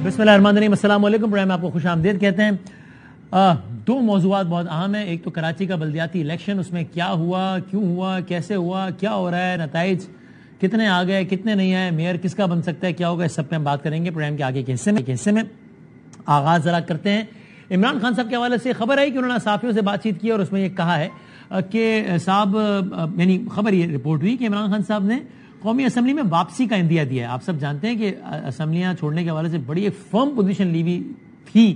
بسم اللہ الرحمن الرحیم. السلام علیکم. پروگرام میں آپ کو خوش آمدید کہتے ہیں. دو موضوعات بہت اہم ہیں. ایک تو کراچی کا بلدیاتی الیکشن, اس میں کیا ہوا, کیوں ہوا, کیسے ہوا, کیا ہو رہا ہے, نتائج کتنے آ گئے, کتنے نہیں آئے, میئر کس کا بن سکتا ہے, کیا ہوگا, اس سب پہ ہم بات کریں گے پروگرام کے آگے کے حصے میں. آغاز ذرا کرتے ہیں. عمران خان صاحب کے حوالے سے خبر ہے کہ انہوں نے صحافیوں سے بات چیت کی اور اس میں یہ کہا ہے کہ صاحب, یعنی خبر یہ رپورٹ ہوئی کہ عمران خان صاحب نے قومی اسمبلی میں واپسی کا اندیا دیا ہے. آپ سب جانتے ہیں کہ اسمبلیاں چھوڑنے کے حوالے سے بڑی ایک فرم پوزیشن لی ہوئی تھی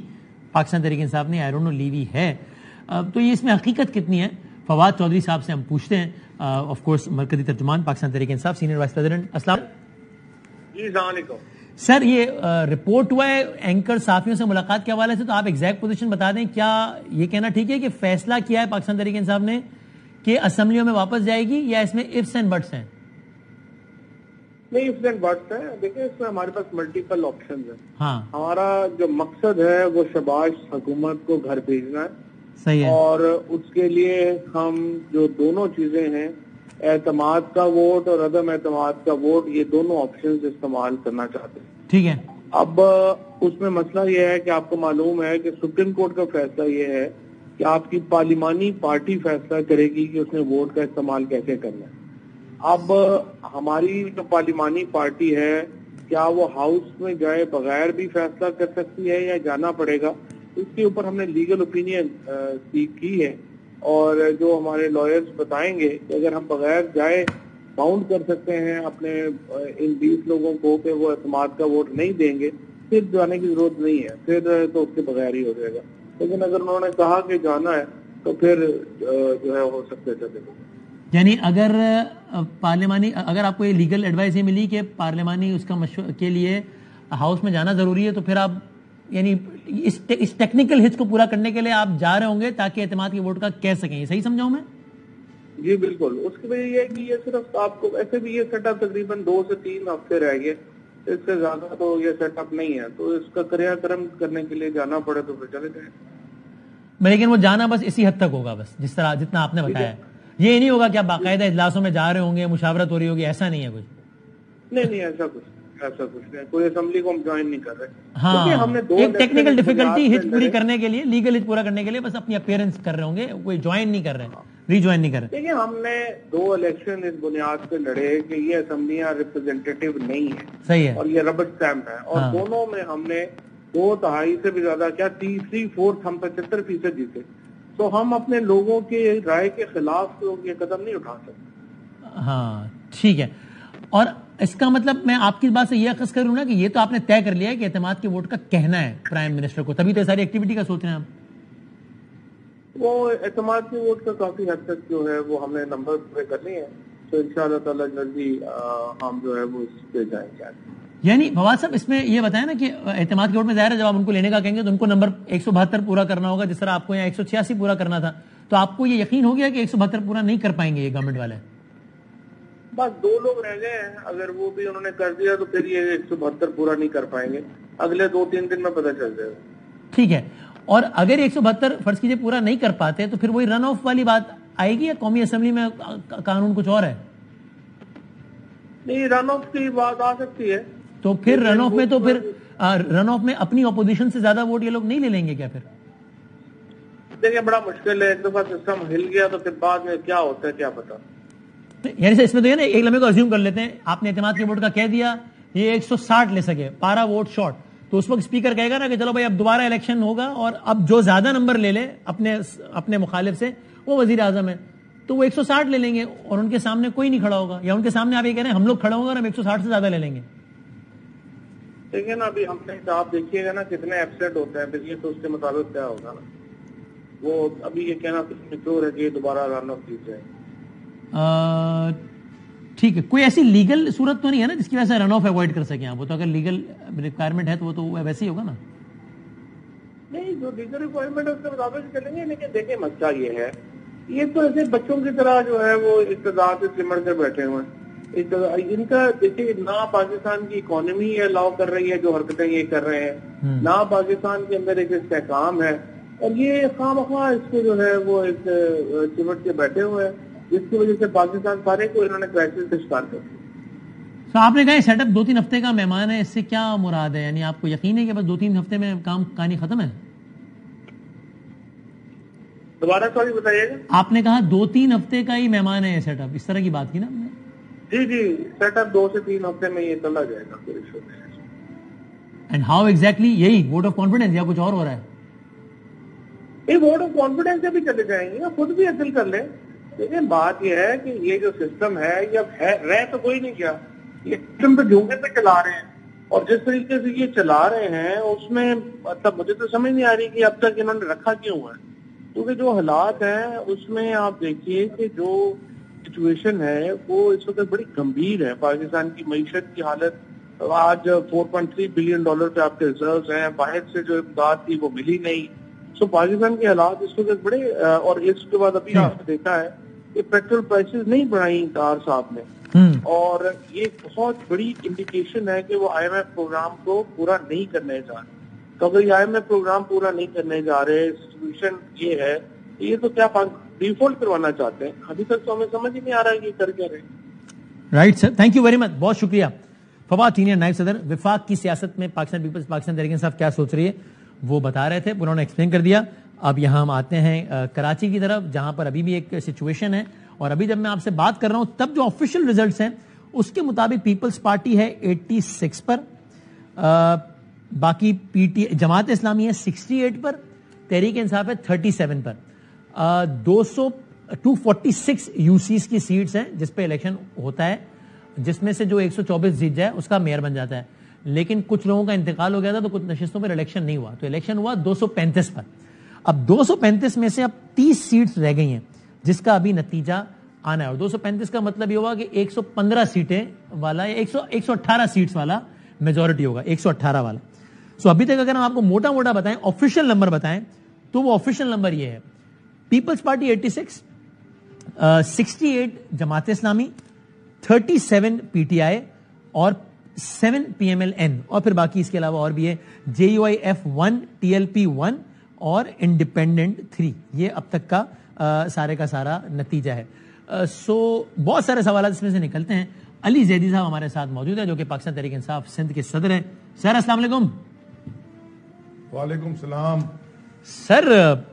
پاکستان تحریک انصاف نے, آئی ڈونٹ نو لی ہوئی ہے. تو یہ اس میں حقیقت کتنی ہے, فواد چودھری صاحب سے ہم پوچھتے ہیں. آف کورس مرکزی ترجمان Pakistan Tehreek Insaf, senior vice president. السلام علیکم سر. یہ رپورٹ ہوا ہے اینکر صحافیوں سے ملاقات کے حوالے سے, تو آپ ایگزیکٹ پوزیشن بتا دیں. کیا یہ کہنا ٹھیک ہے کہ فیصلہ کیا ہے پاکستان تحریک انصاف نے کہ اسمبلیوں میں واپس جائے گی, یا اس میں ifs اینڈ بٹس ہیں؟ نہیں, ifs اینڈ بٹس ہیں. دیکھیں, اس میں ہمارے پاس ملٹیپل آپشنز ہیں. ہاں, ہمارا جو مقصد ہے وہ شہباز حکومت کو گھر بھیجنا ہے. صحیح ہے. اور اس کے لیے ہم جو دونوں چیزیں ہیں, اعتماد کا ووٹ اور عدم اعتماد کا ووٹ, یہ دونوں آپشنز استعمال کرنا چاہتے ہیں. ٹھیک ہے. اب اس میں مسئلہ یہ ہے کہ آپ کو معلوم ہے کہ سپریم کورٹ کا فیصلہ یہ ہے کہ آپ کی پارلیمانی پارٹی فیصلہ کرے گی کہ اس نے ووٹ کا استعمال کیسے کرنا ہے. اب ہماری جو پارلیمانی پارٹی ہے, کیا وہ ہاؤس میں جائے بغیر بھی فیصلہ کر سکتی ہے یا جانا پڑے گا, اس کے اوپر ہم نے لیگل اوپینین سیکھ کی ہے. اور جو ہمارے لائرز بتائیں گے کہ اگر ہم بغیر جائے باؤنڈ کر سکتے ہیں اپنے ان 20 لوگوں کو کہ وہ اعتماد کا ووٹ نہیں دیں گے, پھر جانے کی ضرورت نہیں ہے, پھر تو اس کے بغیر ہی ہو جائے گا. لیکن اگر انہوں نے کہا کہ جانا ہے تو پھر جو ہے ہو سکتے چلے گا. یعنی اگر پارلیمانی, اگر آپ کو یہ لیگل ایڈوائس یہ ملی کہ پارلیمانی اس کا مشورہ کے لیے ہاؤس میں جانا ضروری ہے, تو پھر آپ یعنی اس ٹیکنیکل ہچ کو پورا کرنے کے لیے آپ جا رہے ہوں گے تاکہ اعتماد کے ووٹ کا کہہ سکیں. یہ صحیح سمجھاؤں میں؟ جی بالکل. اس کی وجہ یہ ہے کہ یہ صرف آپ کو ایسے بھی یہ سیٹ اپ تقریباً 2 سے 3 ہفتے رہ گئے, اس سے زیادہ تو یہ سیٹ اپ نہیں ہے. تو اس کا کریا کرم کرنے کے لیے جانا پڑے تو پھر چلے جائیں. لیکن وہ جانا بس اسی حد تک ہوگا, بس جس طرح جتنا آپ نے بتایا. یہ نہیں ہوگا کہ آپ باقاعدہ اجلاسوں میں جا رہے ہوں گے, مشاورت ہو رہی ہوگی, ایسا نہیں ہے کچھ؟ نہیں, ایسا کچھ نہیں. کوئی اسمبلی کو ہم جوائن نہیں کر رہے. ہاں, ہم نے ایک ٹیکنیکل ڈیفیکلٹی ہچ پوری کرنے کے لیے, لیگل ہچ پورا کرنے کے لیے بس اپنی اپیئرنس کر رہے ہوں گے, کوئی جوائن نہیں کر رہے, ری جوائن نہیں کر رہے. دیکھیں, ہم نے 2 الیکشن اس بنیاد پہ لڑے کہ یہ اسمبلیاں ریپرزینٹیٹیو نہیں ہے. صحیح ہے. اور یہ ربر اسٹیمپ ہے, اور دونوں میں ہم نے 2/3 سے بھی زیادہ, کیا 3/4 ہم 75% جیتے. تو ہم اپنے لوگوں کے رائے کے خلاف یہ قدم نہیں اٹھا سکتے. ہاں ٹھیک ہے. اور اس کا مطلب میں آپ کی بات سے یہ اخذ کروں نا کہ یہ تو آپ نے طے کر لیا ہے کہ اعتماد کے ووٹ کا کہنا ہے پرائم منسٹر کو, تبھی تو ساری ایکٹیویٹی کا سوچ رہے ہیں آپ. وہ اعتماد کے ووٹ کا کافی حد تک جو ہے وہ ہم نے نمبر پورے کر لیے ہیں, تو انشاءاللہ تعالی جلدی ہم جو ہے وہ اس پہ جائیں گے. یعنی فواد صاحب, اس میں یہ بتائیں نا کہ اعتماد کے ووٹ میں ظاہر ہے جب آپ ان کو لینے کا کہیں گے تو ان کو نمبر 172 پورا کرنا ہوگا, جس طرح آپ کو یہاں 186 پورا کرنا تھا. تو آپ کو یہ یقین ہو گیا کہ 172 پورا نہیں کر پائیں گے یہ گورنمنٹ والے؟ بس 2 لوگ رہ گئے ہیں, اگر وہ بھی انہوں نے کر دیا تو پھر یہ 172 پورا نہیں کر پائیں گے. اگلے 2-3 دن میں پتہ چل جائے گا. ٹھیک ہے. اور اگر 172 فرض کیجئے پورا نہیں کر پاتے تو پھر وہی رن آف والی بات آئے گی, یا قومی اسمبلی میں قانون کچھ اور ہے؟ نہیں, رن آف کی بات آ سکتی ہے. تو پھر رن آف میں, تو پھر رن آف میں اپنی اپوزیشن سے زیادہ ووٹ یہ لوگ نہیں لے لیں گے کیا پھر؟ دیکھیں, بڑا مشکل ہے. ایک دفعہ سسٹم ہل گیا تو پھر بعد میں کیا ہوتا ہے کیا پتا. یعنی اس میں تو یہ نا, ایک لمحے کو ازیوم کر لیتے ہیں آپ نے اعتماد کے ووٹ کا کہہ دیا, یہ 160 لے سکے, 12 ووٹ شارٹ, تو اس وقت اسپیکر کہے گا نا کہ چلو بھائی اب دوبارہ الیکشن ہوگا, اور اب جو زیادہ نمبر لے لے اپنے مخالف سے وہ وزیر اعظم ہے, تو وہ 160 لے لیں گے اور ان کے سامنے کوئی نہیں کھڑا ہوگا, یا ان کے سامنے آپ یہ کہہ رہے ہیں ہم لوگ کھڑے ہوں گے اور ہم 160 سے زیادہ لے لیں گے. دیکھیں نا, ابھی ہم نے آپ دیکھیے گا نا کتنے ایبسینٹ ہوتے ہیں, پھر یہ تو اس کے مطابق کیا ہوگا نا. وہ ابھی یہ کہنا کچھ ہے کہ دوبارہ رن آف جیت جائے. ٹھیک ہے, کوئی ایسی لیگل صورت تو نہیں ہے نا جس کی وجہ سے رن آف اوائڈ کر سکیں آپ؟ وہ تو اگر لیگل ریکوائرمنٹ ہے تو وہ تو ویسے ہی ہوگا نا. نہیں, جو لیگل ریکوائرمنٹ ہے اس کے مطابق چلیں گے. لیکن دیکھیں مسئلہ یہ ہے, یہ تو ایسے بچوں کی طرح جو ہے وہ اقتدار سے سمٹ کر بیٹھے ہوئے ہیں. ان کا دیکھیے, نہ پاکستان کی اکانومی یہ الاؤ کر رہی ہے جو حرکتیں یہ کر رہے ہیں, نہ پاکستان کے اندر ایک استحکام ہے, اور یہ خواہ مخواہ اس کو جو ہے وہ ایک سمٹ کے بیٹھے ہوئے ہیں, جس کی وجہ سے پاکستان سارے کو انہوں نے کرائسس سے شکار کر دیا. تو آپ نے کہا سیٹ اپ 2-3 ہفتے کا مہمان ہے, اس سے کیا مراد ہے؟ یعنی آپ کو یقین ہے کہ بس 2-3 ہفتے میں کام کہانی ختم ہے؟ دوبارہ سوری بتائیے گا. آپ نے کہا 2-3 ہفتے کا ہی مہمان ہے سیٹ اپ, اس طرح کی بات کی نا آپ نے؟ جی سیٹ اپ 2 سے 3 ہفتے میں یہ چلا جائے گا پورے شو میں. اینڈ ہاؤ ایگزیکٹلی, یہی ووٹ آف کانفیڈنس یا کچھ اور ہو رہا ہے؟ یہ ووٹ آف کانفیڈنس سے بھی چلے جائیں گے, خود بھی حاصل کر لیں. لیکن بات یہ ہے کہ یہ جو سسٹم ہے یہ رہ تو کوئی نہیں کیا, یہ سسٹم تو جھونکے پہ چلا رہے ہیں, اور جس طریقے سے یہ چلا رہے ہیں اس میں مطلب مجھے تو سمجھ نہیں آ رہی کہ اب تک انہوں نے رکھا کیوں ہے. کیونکہ جو حالات ہیں اس میں آپ دیکھیے کہ جو سچویشن ہے وہ اس وقت بڑی گمبھیر ہے. پاکستان کی معیشت کی حالت آج $4.3 بلین پہ آپ کے ریزروز ہیں, باہر سے جو امداد تھی وہ ملی نہیں. سو پاکستان کے حالات اس وقت بڑے, اور اس کے بعد ابھی آپ نے دیکھا ہے کہ پیٹرول پرائسز نہیں بڑھائی ڈار صاحب نے, اور یہ بہت بڑی انڈیکیشن ہے کہ وہ آئی ایم ایف پروگرام کو پورا نہیں کرنے جا رہے. تو اگر یہ آئی ایم ایف پروگرام پورا نہیں کرنے جا رہے, سچویشن یہ ہے, یہ تو کیا ڈیفالٹ کروانا چاہتے ہیں؟ ابھی تک تو ہمیں سمجھ ہی نہیں آ رہا ہے کہ کر کیا رہے. Right sir, thank you very مچ, بہت شکریہ. فواد سینئر نائب صدر, وفاق کی سیاست میں پاکستان پیپلز پاکستان تحریک انصاف کیا سوچ رہی ہے وہ بتا رہے تھے, انہوں نے ایکسپلین کر دیا. اب یہاں ہم آتے ہیں کراچی کی طرف, جہاں پر ابھی بھی ایک سچویشن ہے, اور ابھی جب میں آپ سے بات کر رہا ہوں تب جو آفیشیل ریزلٹس ہیں اس کے مطابق پیپلز پارٹی ہے 86 پر, باقی جماعت اسلامی ہے 68 پر, تحریک انصاف ہے 37 پر. 246 یوسیز کی سیٹس ہیں جس پہ الیکشن ہوتا ہے, جس میں سے جو 124 جیت جائے اس کا میئر بن جاتا ہے. لیکن کچھ لوگوں کا انتقال ہو گیا تھا تو کچھ نشستوں پر الیکشن نہیں ہوا, تو الیکشن ہوا 235 پر. اب 235 میں سے اب 30 سیٹس رہ گئی ہیں جس کا ابھی نتیجہ آنا ہے, اور 235 کا مطلب یہ ہوگا کہ 115 سیٹیں والا یا 118 سیٹس والا میجورٹی ہوگا, 118 والا. سو ابھی تک اگر ہم آپ کو موٹا موٹا بتائیں, آفیشیل نمبر بتائیں, تو وہ آفیشیل نمبر یہ ہے: پیپلز پارٹی 86, 68 جماعت اسلامی, 37 پی ٹی آئی, اور 7 پی ایم ایل این, اور پھر باقی اس کے علاوہ اور بھی ہے JUIF 1, TLP 1 اور انڈیپینڈنٹ 3. یہ اب تک کا سارا نتیجہ ہے. سو بہت سارے سوالات اس میں سے نکلتے ہیں. علی زیدی صاحب ہمارے ساتھ موجود ہیں جو کہ پاکستان تحریک انصاف سندھ کے صدر ہیں. سر السلام علیکم. وعلیکم السلام. سر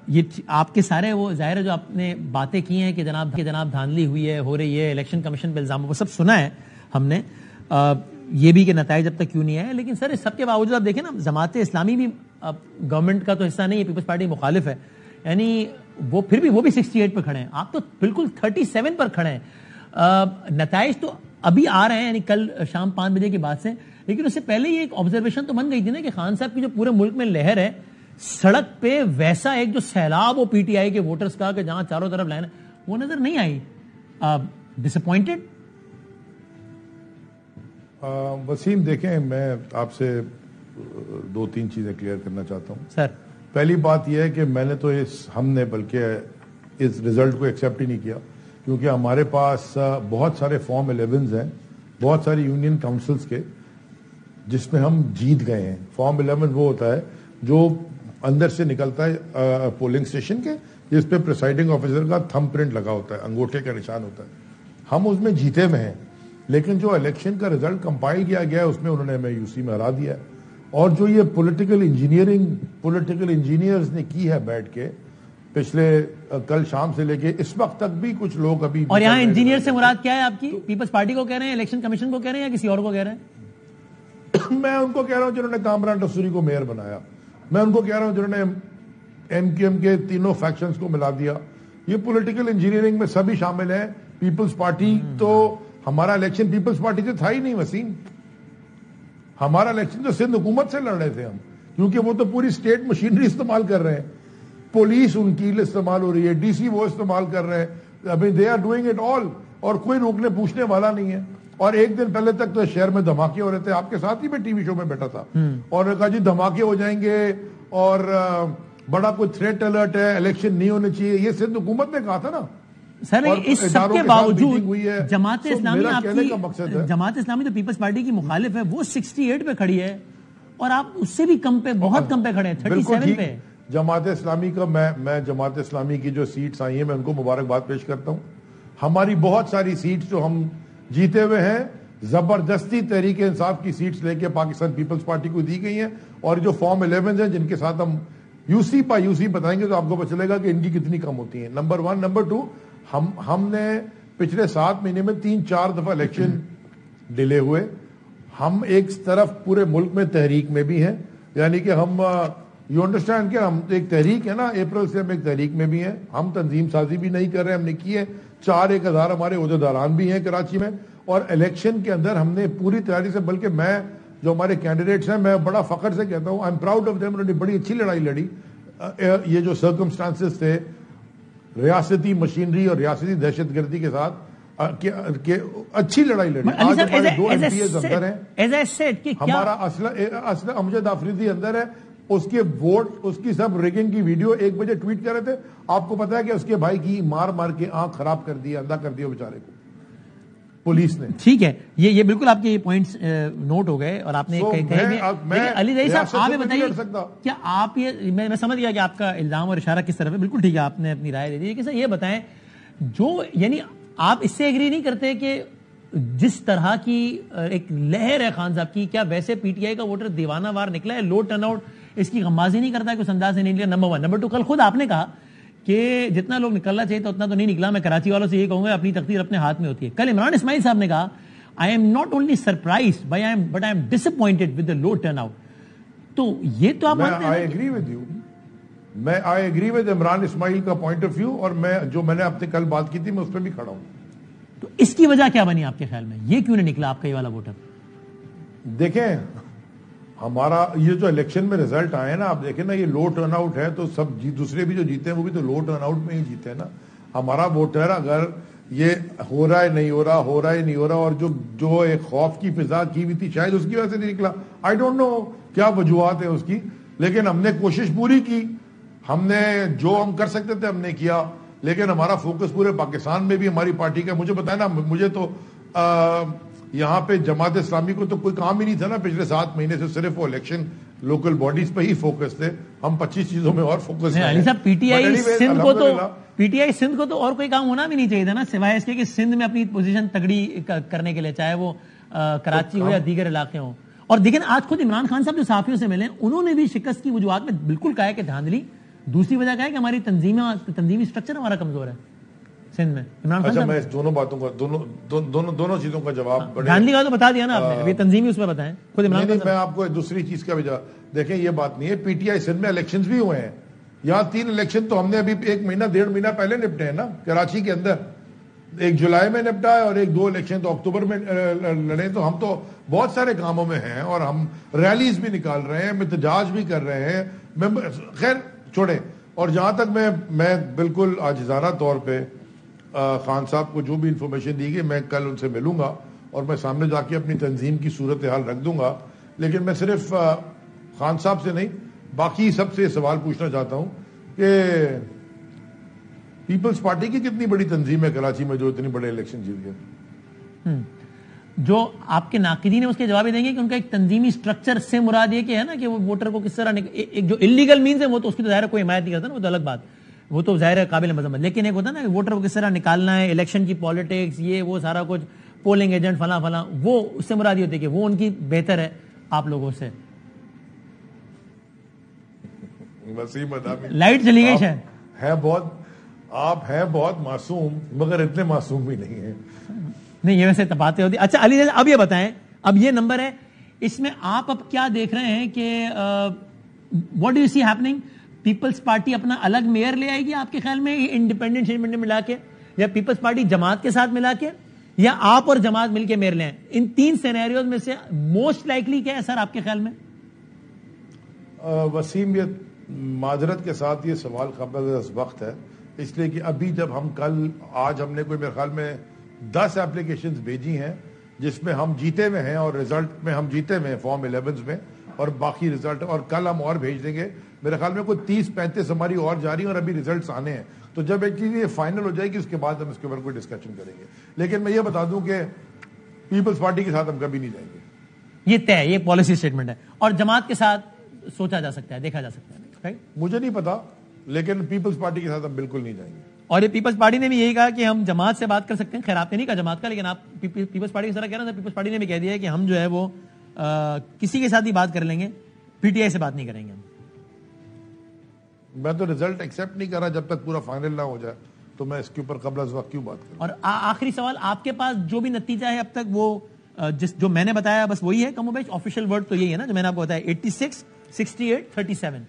یہ آپ کے سارے وہ ظاہر ہے جو آپ نے باتیں کی ہیں کہ جناب دھاندلی ہوئی ہے, ہو رہی ہے, الیکشن کمیشن پہ الزام, وہ سب سنا ہے ہم نے, یہ بھی کہ نتائج اب تک کیوں نہیں آئے. لیکن سر اس سب کے باوجود آپ دیکھیں نا, جماعت اسلامی بھی گورنمنٹ کا تو حصہ نہیں ہے, پیپلز پارٹی مخالف ہے, یعنی وہ پھر بھی وہ بھی 68 پر کھڑے ہیں, آپ تو بالکل 37 پر کھڑے ہیں. نتائج تو ابھی آ رہے ہیں, یعنی کل شام 5 بجے کے بعد سے, لیکن اس سے پہلے یہ ایک آبزرویشن تو بن گئی تھی نا کہ خان صاحب کی جو پورے ملک میں لہر ہے, سڑک پہ ویسا ایک جو سیلاب ہو پی ٹی آئی کے ووٹرز کا کہ جہاں چاروں طرف لائن, وہ نظر نہیں آئی. ڈس اپوائنٹڈ؟ وسیم دیکھیں, میں آپ سے 2-3 چیزیں کلیئر کرنا چاہتا ہوں. سر پہلی بات یہ ہے کہ میں نے تو ہم نے بلکہ اس رزلٹ کو ایکسیپٹ ہی نہیں کیا, کیونکہ ہمارے پاس بہت سارے فارم 11 ہیں, بہت ساری یونین کاؤنسلز کے, جس میں ہم جیت گئے ہیں. فارم 11 وہ ہوتا ہے جو اندر سے نکلتا ہے پولنگ اسٹیشن کے, جس پہ پریسائڈنگ آفیسر کا تھم پرنٹ لگا ہوتا ہے, انگوٹھے کا نشان ہوتا ہے. ہم اس میں جیتے ہوئے ہیں, لیکن جو الیکشن کا رزلٹ کمپائل کیا گیا ہے اس میں انہوں نے ہمیں یوسی میں ہرا دیا ہے. اور جو یہ پولیٹیکل انجینئرز نے کی ہے بیٹھ کے پچھلے کل شام سے لے کے اس وقت تک بھی کچھ لوگ ابھی, اور یہاں انجینئر سے مراد کیا ہے آپ کی؟ پیپلز پارٹی کو کہہ رہے ہیں, الیکشن کمیشن کو کہہ رہے ہیں, یا کسی اور کو کہہ رہے ہیں؟ میں ان کو کہہ رہا ہوں جنہوں نے کامران ڈسوری کو میئر بنایا, میں ان کو کہہ رہا ہوں جنہوں نے MQM کے تینوں فیکشنز کو ملا دیا. یہ پولیٹیکل انجینئرنگ میں سبھی شامل ہیں. پیپلز پارٹی تو ہمارا الیکشن پیپلز پارٹی سے تھا ہی نہیں وسیم, ہمارا الیکشن تو سندھ حکومت سے لڑ رہے تھے ہم, کیونکہ وہ تو پوری اسٹیٹ مشینری استعمال کر رہے ہیں, پولیس ان کی استعمال ہو رہی ہے, DC وہ استعمال کر رہے ہیں, ابھی they are doing it all, اور کوئی روکنے پوچھنے والا نہیں ہے. اور ایک دن پہلے تک تو شہر میں دھماکے ہو رہے تھے, آپ کے ساتھ ہی میں ٹی وی شو میں بیٹھا تھا, اور کہا جی دھماکے ہو جائیں گے اور بڑا کوئی تھریٹ الرٹ ہے, الیکشن نہیں ہونے چاہیے. یہ سندھ حکومت نے کہا تھا نا. سر اس سب کے باوجود جماعت اسلامی آپ کی, جماعت اسلامی تو پیپلز پارٹی کی مخالف ہے, وہ 68 پہ کھڑی ہے, اور آپ اس سے بھی کم پہ, بہت کم پہ کھڑے ہیں, 37 پہ. جماعت اسلامی کا میں جماعت اسلامی کی جو سیٹس آئی ہیں میں ان کو مبارکباد پیش کرتا ہوں. ہماری بہت ساری سیٹس جو ہم جیتے ہوئے ہیں زبردستی تحریک انصاف کی سیٹس لے کے پاکستان پیپلز پارٹی کو دی گئی ہیں, اور جو فارم 11 ہیں جن کے ساتھ ہم یوسی پا یوسی بتائیں گے تو آپ کو پتہ چلے گا کہ ان کی کتنی کم ہوتی ہیں. نمبر 1. نمبر 2, ہم نے پچھلے 7 مہینے میں 3-4 دفعہ الیکشن ڈیلے ہوئے. ہم ایک طرف پورے ملک میں تحریک میں بھی ہیں, یعنی کہ ہم یو انڈرسٹینڈ کہ ہم ایک تحریک ہے نا, اپریل سے ہم ایک تحریک میں بھی ہیں. ہم تنظیم سازی بھی نہیں کر رہے, ہم نے کی ہے. 4-1 ہمارے عہدیداران بھی ہیں کراچی میں, اور الیکشن کے اندر ہم نے پوری تیاری سے, بلکہ میں جو ہمارے کینڈیڈیٹس ہیں میں بڑا فخر سے کہتا ہوں, I am proud of them, انہوں نے بڑی اچھی لڑائی لڑی. یہ جو سرکمسٹانسز تھے ریاستی مشینری اور ریاستی دہشت گردی کے ساتھ, کہ اچھی لڑائی لڑی. آج ہمارے 2 MPs اندر ہیں, ہمارا اسلحہ امجد آفریدی اندر ہے, اس کے ووٹ, اس کی سب ریگنگ کی ویڈیو 1 بجے ٹویٹ کر رہے تھے. آپ کو پتا ہے کہ اس کے بھائی کی مار مار کے آنکھ خراب کر دی, اندھا کر دیا بیچارے کو پولیس نے. ٹھیک ہے, یہ بالکل آپ کے یہ پوائنٹس نوٹ ہو گئے, اور آپ نے علی رضا صاحب آپ یہ بتائیے کیا آپ یہ, میں سمجھ گیا کہ آپ کا الزام اور اشارہ کس طرف ہے, بالکل ٹھیک ہے, آپ نے اپنی رائے دے دی. کہ سر یہ بتائیں, جو یعنی آپ اس سے ایگری نہیں کرتے کہ جس طرح کی ایک لہر ہے خان صاحب کی, کیا ویسے پی ٹی آئی کا ووٹر دیوانہ وار نکلا ہے, لو ٹرن آؤٹ اس کی غمازی نہیں کرتا کہ اس انداز سے نہیں نکلا؟ نمبر 1. نمبر 2, کل خود آپ نے کہا کہ جتنا لوگ نکلنا چاہیے تھا اتنا تو نہیں نکلا. میں کراچی والوں سے یہ کہوں گا اپنی تقدیر اپنے ہاتھ میں ہوتی ہے. کل عمران اسماعیل صاحب نے کہا I am not only surprised but I am disappointed with the low turnout. تو یہ تو آپ مانتے ہیں. I agree with you. I agree with Imran اسماعیل کا پوائنٹ آف ویو, اور میں نے آپ سے کل بات کی تھی میں اس پہ بھی کھڑا ہوں. تو اس کی وجہ کیا بنی آپ کے خیال میں, یہ کیوں نہیں نکلا آپ کا یہ والا ووٹر؟ دیکھیں ہمارا یہ جو الیکشن میں رزلٹ آئے نا, آپ دیکھیں نا, یہ لو ٹرن آؤٹ ہے, تو سب دوسرے بھی جو جیتے ہیں وہ بھی تو لو ٹرن آؤٹ میں ہی جیتے ہیں نا. ہمارا ووٹر اگر یہ ہو رہا ہے نہیں ہو رہا, ہو رہا ہے نہیں ہو رہا, اور جو ایک خوف کی فضا کی ہوئی تھی شاید اس کی وجہ سے نہیں نکلا. آئی ڈونٹ نو کیا وجوہات ہیں اس کی, لیکن ہم نے کوشش پوری کی, ہم نے جو ہم کر سکتے تھے ہم نے کیا, لیکن ہمارا فوکس پورے پاکستان میں بھی ہماری پارٹی کا. مجھے بتائیں نا, مجھے تو یہاں پہ جماعت اسلامی کو تو کوئی کام ہی نہیں تھا نا پچھلے 7 مہینے سے, صرف وہ الیکشن لوکل باڈیز پہ ہی فوکس تھے. ہم 25 چیزوں میں اور فوکس ہیں. علی صاحب, پی ٹی آئی سندھ کو تو اور کوئی کام ہونا بھی نہیں چاہیے تھا نا, سوائے اس کے کہ سندھ میں اپنی پوزیشن تگڑی کرنے کے لیے, چاہے وہ کراچی ہو یا دیگر علاقے ہوں. اور دیکھیں آج خود عمران خان صاحب جو صحافیوں سے ملے, انہوں نے بھی شکست کی وجوہات میں بالکل کہا ہے کہ دھاندلی. دوسری وجہ کہا ہے کہ ہماری تنظیمی اسٹرکچر ہمارا کمزور ہے سندھ میں. عمران خان صاحب, میں دونوں باتوں کا دونوں چیزوں کا جواب, دھاندلی کا تو بتا دیا نا آپ نے, ابھی تنظیمی اس میں بتائیں خود عمران خان. میں آپ کو دوسری چیز کا بھی جواب, دیکھیں یہ بات نہیں ہے, پی ٹی آئی سندھ میں الیکشنز بھی ہوئے ہیں. یہاں 3 الیکشن تو ہم نے ابھی 1 مہینہ 1.5 مہینہ پہلے نپٹے ہیں نا کراچی کے اندر. 1 جولائی میں نپٹا ہے اور 2 الیکشن تو اکتوبر میں لڑے. تو ہم تو بہت سارے کاموں میں ہیں, اور ہم ریلیز بھی نکال رہے ہیں, احتجاج بھی کر رہے ہیں. خیر چھوڑیں. اور جہاں تک میں بالکل عاجزانہ طور پہ خان صاحب کو جو بھی انفارمیشن دی گئی میں کل ان سے ملوں گا, اور میں سامنے جا کے اپنی تنظیم کی صورتحال رکھ دوں گا. لیکن میں صرف خان صاحب سے نہیں باقی سب سے سوال پوچھنا چاہتا ہوں کہ پیپلز پارٹی کی کتنی بڑی تنظیم ہے کراچی میں جو اتنی بڑے الیکشن جیت گئے؟ جو آپ کے ناقدین ہیں اس کے جواب دیں گے کہ ان کا ایک تنظیمی سٹرکچر سے مراد یہ کہ ہے نا کہ وہ ووٹر کو کس طرح ایک جو اللیگل مینز ہے وہ تو اس کی تو ظاہر کوئی حمایت نہیں کرتا نا, وہ تو الگ بات, وہ تو ظاہر ہے قابل مذمت. لیکن ایک ہوتا ہے نا کہ ووٹر کو کس طرح نکالنا ہے, الیکشن کی پالیٹکس, یہ وہ سارا کچھ, پولنگ ایجنٹ فلاں فلاں, وہ اس سے مراد یہ ہوتی ہے کہ وہ ان کی بہتر ہے آپ لوگوں سے. لائٹ چلی گئی شاید. ہے بہت, آپ ہیں بہت معصوم, مگر اتنے معصوم بھی نہیں ہیں. نہیں یہ ویسے باتیں ہوتی. اچھا علی اب یہ بتائیں, اب یہ نمبر ہے, اس میں آپ اب کیا دیکھ رہے ہیں کہ what do you see happening? Peoples Party اپنا الگ میئر لے آئے گی آپ کے خیال میں انڈیپینڈنٹ میں ملا کے, یا پیپلز پارٹی جماعت کے ساتھ ملا کے, یا آپ اور جماعت مل کے میئر لیں؟ ان 3 سینیریوز میں سے موسٹ لائکلی کیا ہے سر آپ کے خیال میں؟ وسیم, یہ معذرت کے ساتھ یہ سوال قبل از وقت ہے, اس لیے کہ ابھی جب ہم آج ہم نے کوئی میرے خیال میں 10 اپلیکیشنز بھیجی ہیں جس میں ہم جیتے ہوئے ہیں, اور رزلٹ میں ہم جیتے ہوئے ہیں فارم 11 میں, اور باقی رزلٹ, اور کل ہم اور بھیج دیں گے. میرے خیال میں کوئی 30-35 ہماری اور جاری ہیں, اور ابھی ریزلٹس آنے ہیں. تو جب ایک چیز یہ فائنل ہو جائے گی اس کے بعد ہم اس کے اوپر کوئی ڈسکشن کریں گے. لیکن میں یہ بتا دوں کہ پیپلز پارٹی کے ساتھ ہم کبھی نہیں جائیں گے. یہ طے, یہ پالیسی اسٹیٹمنٹ ہے. اور جماعت کے ساتھ سوچا جا سکتا ہے, دیکھا جا سکتا ہے. مجھے نہیں پتا, لیکن پیپلز پارٹی کے ساتھ ہم بالکل نہیں جائیں گے. اور یہ پیپلز پارٹی نے بھی یہی کہا کہ ہم جماعت سے بات کر سکتے ہیں. خیر آپ نے نہیں کہا جماعت کا, لیکن آپ پیپلز پارٹی کی طرح کہہ رہے ہیں. پیپلز پارٹی نے بھی کہہ دیا ہے کہ ہم جو ہے وہ کسی کے ساتھ ہی بات کر لیں گے, پی ٹی آئی سے بات نہیں کریں گے. میں تو رزلٹ ایکسپٹ نہیں کر رہا جب تک پورا فائنل نہ ہو جائے, تو میں اس کے اوپر قبل از وقت کیوں بات کروں. اور آخری سوال, آپ کے پاس جو بھی نتیجہ ہے اب تک وہ جو میں نے بتایا بس وہی ہے کم و بیش, آفیشیل ورڈ تو یہی ہے نا جو میں نے آپ کو بتایا, 86, 68, 37.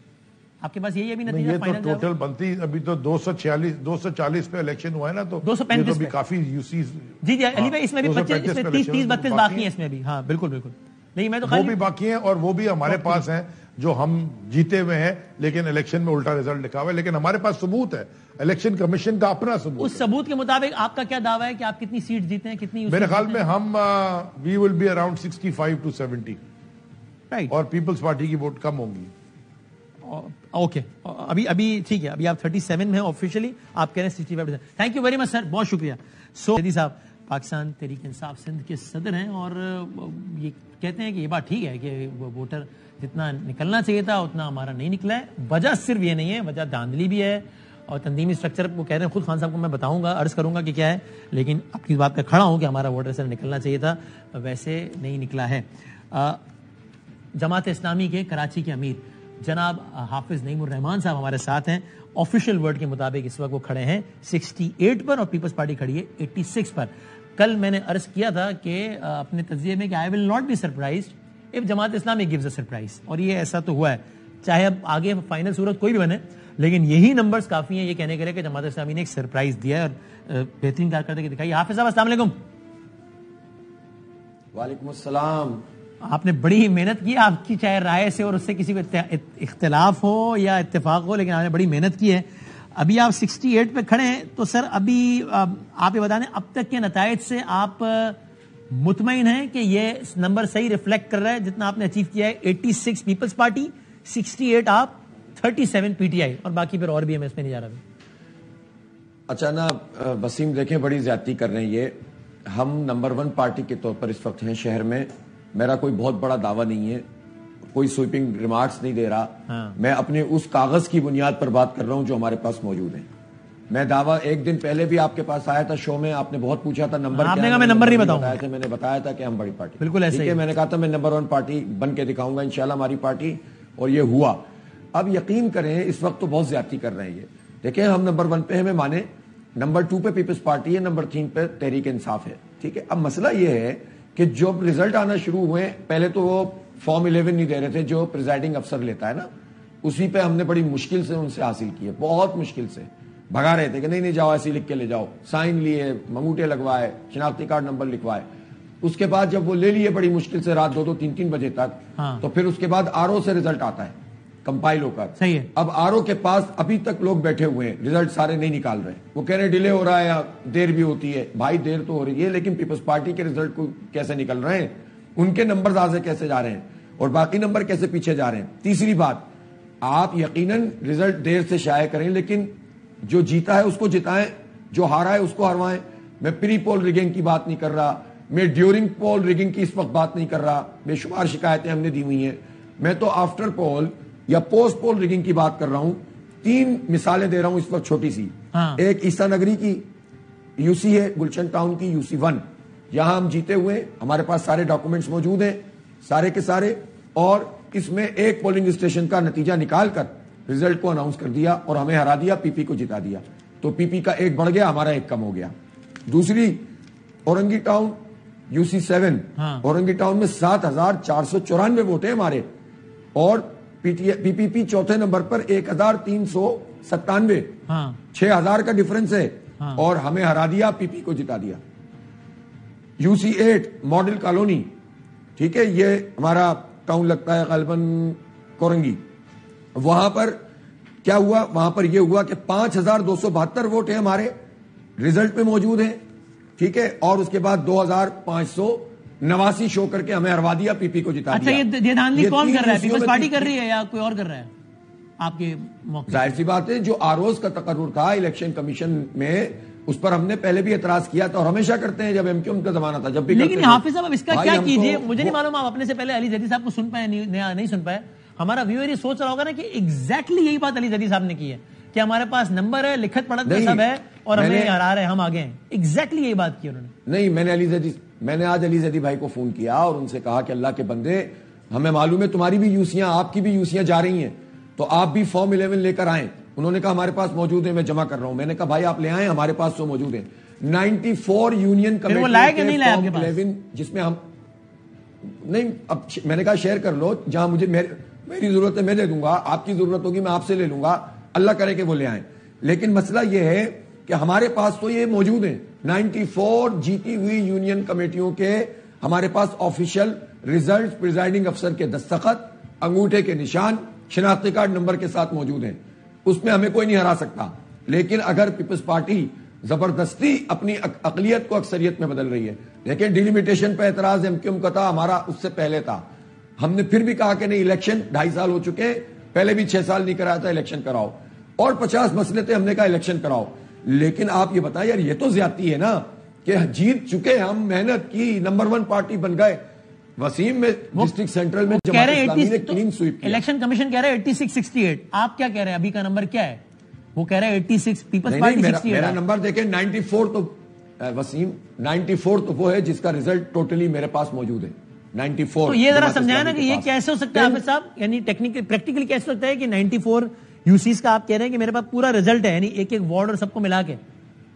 آپ کے پاس یہی ابھی نتیجہ یہ تو ٹوٹل بنتی, ابھی تو 240 پہ الیکشن ہوا ہے نا, تو 235 بھی کافی یوسیز. جی علی بھائی, اس میں بھی 25, 30, 32 باقی ہیں اس میں بھی. ہاں بالکل بالکل, لیکن میں تو وہ بھی باقی ہیں اور وہ بھی ہمارے پاس ہیں جو ہم جیتے ہوئے ہیں, لیکن الیکشن میں الٹا رزلٹ لکھا ہوا ہے. لیکن ہمارے پاس ثبوت ہے, الیکشن کمیشن کا اپنا ثبوت. اس ثبوت کے مطابق آپ کا کیا دعویٰ ہے کہ آپ کتنی سیٹ جیتے ہیں, کتنی؟ میرے خیال میں ہم وی ول بی اراؤنڈ 65 to 70, اور پیپلز پارٹی کی ووٹ کم ہوں گی. اوکے, ابھی ٹھیک ہے, ابھی آپ 37 میں ہیں آفیشیلی, آپ کہہ رہے ہیں 65%. Thank you very much sir, بہت شکریہ. جیدی صاحب پاکستان تحریک انصاف سندھ کے صدر ہیں, اور یہ کہتے ہیں کہ یہ بات ٹھیک ہے کہ ووٹر جتنا نکلنا چاہیے تھا اتنا ہمارا نہیں نکلا ہے. وجہ صرف یہ نہیں ہے, وجہ دھاندلی بھی ہے اور تنظیمی اسٹرکچر. وہ کہہ رہے ہیں خود خان صاحب کو میں بتاؤں گا, عرض کروں گا کہ کیا ہے, لیکن اپنی بات پہ کھڑا ہوں کہ ہمارا ووٹر سر نکلنا چاہیے تھا, ویسے نہیں نکلا ہے. جماعت اسلامی کے کراچی کے امیر جناب حافظ نعیم الرحمان صاحب ہمارے ساتھ ہیں. آفیشیل ورڈ کے مطابق اس وقت وہ کھڑے ہیں 68 پر, اور پیپلز پارٹی کھڑی ہے 86 پر. کل میں نے عرض کیا تھا کہ اپنے تجزیے میں کہ I will not be surprised of Jamaat Islami gives a surprise, اور یہ ایسا تو ہوا ہے. چاہے اب آگے فائنل صورت کوئی بھی بنے, لیکن یہی نمبرز کافی ہیں یہ کہنے کے لیے کہ جماعت اسلامی نے ایک سرپرائز دیا ہے اور بہترین کارکردگی دکھائی. حافظ صاحب السلام علیکم. وعلیکم السلام. آپ نے بڑی محنت کی, آپ کی چاہے رائے سے اور اس سے کسی کو اختلاف ہو یا اتفاق ہو, لیکن آپ نے بڑی محنت کی ہے. ابھی آپ 68 پہ کھڑے ہیں, تو سر ابھی آپ یہ بتا دیں اب تک کے نتائج سے آپ مطمئن ہیں کہ یہ نمبر صحیح ریفلیکٹ کر رہا ہے جتنا آپ نے اچیو کیا ہے؟ 86 پیپلز پارٹی, 68 آپ, 37 پی ٹی آئی, اور باقی پھر اور بھی ہم اس میں نہیں جا رہا. اچھا نا وسیم, دیکھیں بڑی زیادتی کر رہے ہیں یہ. ہم نمبر 1 پارٹی کے طور پر اس وقت ہیں شہر میں. میرا کوئی بہت بڑا دعویٰ نہیں ہے, کوئی سویپنگ ریمارکس نہیں دے رہا. میں اپنے اس کاغذ کی بنیاد پر بات کر رہا ہوں جو ہمارے پاس موجود ہیں. میں دعویٰ ایک دن پہلے بھی آپ کے پاس آیا تھا شو میں, آپ نے بہت پوچھا تھا نمبر آپ نے کہا میں نمبر نہیں بتاؤں گا, میں نے بتایا تھا کہ ہم بڑی پارٹی. بالکل ایسے ہی میں نے کہا تھا میں نمبر 1 پارٹی بن کے دکھاؤں گا انشاءاللہ ہماری پارٹی, اور یہ ہوا. اب یقین کریں اس وقت تو بہت زیادتی کر رہے ہیں یہ. دیکھیں ہم نمبر 1 پہ ہمیں مانے, نمبر 2 پہ پیپلز پارٹی ہے, نمبر 3 پہ تحریک انصاف ہے. ٹھیک ہے, اب مسئلہ یہ ہے کہ جو رزلٹ آنا شروع ہوئے, پہلے تو وہ فارم 11 نہیں دے رہے تھے جو پریزائڈنگ افسر لیتا ہے نا, اسی پہ ہم نے بڑی مشکل سے ان سے حاصل کیے, بہت مشکل سے بھگا رہے تھے کہ نہیں جاؤ ایسے لکھ کے لے جاؤ. سائن لیے, منگوٹے لگوائے, شناختی کارڈ نمبر لکھوائے. اس کے بعد جب وہ لے لیے بڑی مشکل سے رات 2-2, 3-3 بجے تک, تو پھر اس کے بعد آر او سے رزلٹ آتا ہے کمپائل ہو کر. صحیح ہے. اب آر او کے پاس ابھی تک لوگ بیٹھے ہوئے ہیں, رزلٹ سارے نہیں نکال رہے. وہ کہہ رہے ڈیلے ہو رہا ہے یا دیر بھی ہوتی ہے. بھائی دیر تو ہو رہی ہے, لیکن پیپلز پارٹی کے رزلٹ کو کیسے نکل رہے ہیں, ان کے نمبر آگے کیسے جا رہے ہیں, اور باقی نمبر کیسے پیچھے جا رہے ہیں. تیسری بات, آپ یقیناً رزلٹ دیر سے شائع کریں, لیکن جو جیتا ہے اس کو جتائیں, جو ہارا ہے اس کو ہروائیں. میں پری پول ریگنگ کی بات نہیں کر رہا, میں ڈیورنگ پول ریگنگ کی اس وقت بات نہیں کر رہا. بے شمار شکایتیں ہم نے دی ہوئی ہیں. میں تو آفٹر پول یا پوسٹ پول ریگنگ کی بات کر رہا ہوں. 3 مثالیں دے رہا ہوں اس وقت چھوٹی سی. ایک عیسیٰ نگری کی یو سی ہے, گلشن ٹاؤن کی UC 1, یہاں ہم جیتے ہوئے, ہمارے پاس سارے ڈاکومنٹس موجود ہیں سارے کے سارے, اور اس میں ایک پولنگ اسٹیشن کا نتیجہ نکال کر رزلٹ کو اناؤنس کر دیا اور ہمیں ہرا دیا, پی پی کو جتا دیا. تو پی پی کا 1 بڑھ گیا, ہمارا 1 کم ہو گیا. دوسری Orangi town UC 7, Orangi town میں 7494 ووٹ ہیں ہمارے, اور پی پی چوتھے نمبر پر 1397, 6000 کا ڈیفرنس ہے, اور ہمیں ہرا دیا, پی پی کو جتا دیا. UC 8 ماڈل کالونی, ٹھیک ہے, یہ ہمارا ٹاؤن لگتا ہے غالباً کورنگی. وہاں پر کیا ہوا, وہاں پر یہ ہوا کہ 5272 ووٹ ہیں ہمارے رزلٹ میں موجود ہیں, ٹھیک ہے, اور اس کے بعد 2589 شو کر کے ہمیں ہروا دیا, پی پی کو جتا دیا. اچھا یہ دھاندلی کون کر رہا ہے, پیپلز پارٹی کر رہی ہے یا کوئی اور کر رہا ہے آپ کے موقع؟ ظاہر سی بات ہے, جو آر اوز کا تقرر تھا الیکشن کمیشن میں, اس پر ہم نے پہلے بھی اعتراض کیا تھا, اور ہمیشہ کرتے ہیں جب MQM کا زمانہ تھا, جب بھی. لیکن حافظ صاحب اب اس کا کیا کیجئے, مجھے نہیں معلوم آپ اپنے سے پہلے علی زیدی صاحب کو سن پائے نہیں سن پائے. ہمارا ویور یہ سوچ رہا ہوگا نا کہ ایگزیکٹلی یہی بات علی زیدی صاحب نے کی ہے کہ ہمارے پاس نمبر ہے, لکھت پڑھت میں سب ہے, اور ہمیں ہرا رہے, ہم آگے ہیں. ایگزیکٹلی یہی بات کی انہوں نے. نہیں, میں نے آج علی زیدی بھائی کو فون کیا اور ان سے کہا کہ اللہ کے بندے, ہمیں معلوم ہے تمہاری بھی یوسیاں, آپ کی بھی یوسیاں جا رہی ہیں, تو آپ بھی فارم 11 لے کر آئیں. انہوں نے کہا ہمارے پاس موجود ہے, میں جمع کر رہا ہوں. میں نے کہا بھائی آپ لے آئیں, ہمارے پاس تو موجود ہے. 94 یونین کمیٹی کے فارم 11 جس میں ہم نہیں, اب میں نے کہا شیئر کر لو, جہاں مجھے میری ضرورت ہے میں دے دوں گا, آپ کی ضرورت ہوگی میں آپ سے لے لوں گا, اللہ کرے کہ وہ لے آئیں. لیکن مسئلہ یہ ہے کہ ہمارے پاس تو یہ موجود ہیں 94 جیتی ہوئی یونین کمیٹیوں کے ہمارے پاس آفیشیل ریزلٹ پریزائڈنگ افسر کے دستخط, انگوٹھے کے نشان, شناختی کارڈ نمبر کے ساتھ موجود ہیں. اس میں ہمیں کوئی نہیں ہرا سکتا. لیکن اگر پیپلز پارٹی زبردستی اپنی اقلیت کو اکثریت میں بدل رہی ہے, لیکن ڈیلیمیٹیشن پہ اعتراض ایم کیو ایم کا تھا, ہمارا اس سے پہلے تھا. ہم نے پھر بھی کہا کہ نہیں, الیکشن 2.5 سال ہو چکے, پہلے بھی 6 سال نہیں کرایا تھا, الیکشن کراؤ. اور 50 مسئلے تھے, ہم نے کہا الیکشن کراؤ. لیکن آپ یہ بتائیں یار, یہ تو زیادتی ہے نا کہ جیت چکے ہم, محنت کی, نمبر 1 پارٹی بن گئے. وسیم میں ڈسٹرکٹ سینٹرل میں جماعت اسلامی نے کلین سویپ کیا. الیکشن کمیشن کہہ رہے ہیں 86-68, آپ کیا کہہ رہے ہیں, ابھی کا نمبر کیا ہے؟ وہ کہہ رہے ہیں 86, پیپلز پارٹی 68. میرا نمبر دیکھیں 94, تو وسیم 94 تو وہ ہے جس کا ریزلٹ ٹوٹلی میرے پاس موجود ہے 94. تو یہ ذرا سمجھائیں نا کہ یہ کیسے ہو سکتا ہے حافظ صاحب, یعنی ٹیکنیکلی پریکٹیکلی کیسے ہو سکتا ہے کہ 94 یوسیز کا آپ کہہ رہے ہیں کہ میرے پاس پورا ریزلٹ ہے, یعنی ایک ایک وارڈ اور سب کو ملا کے,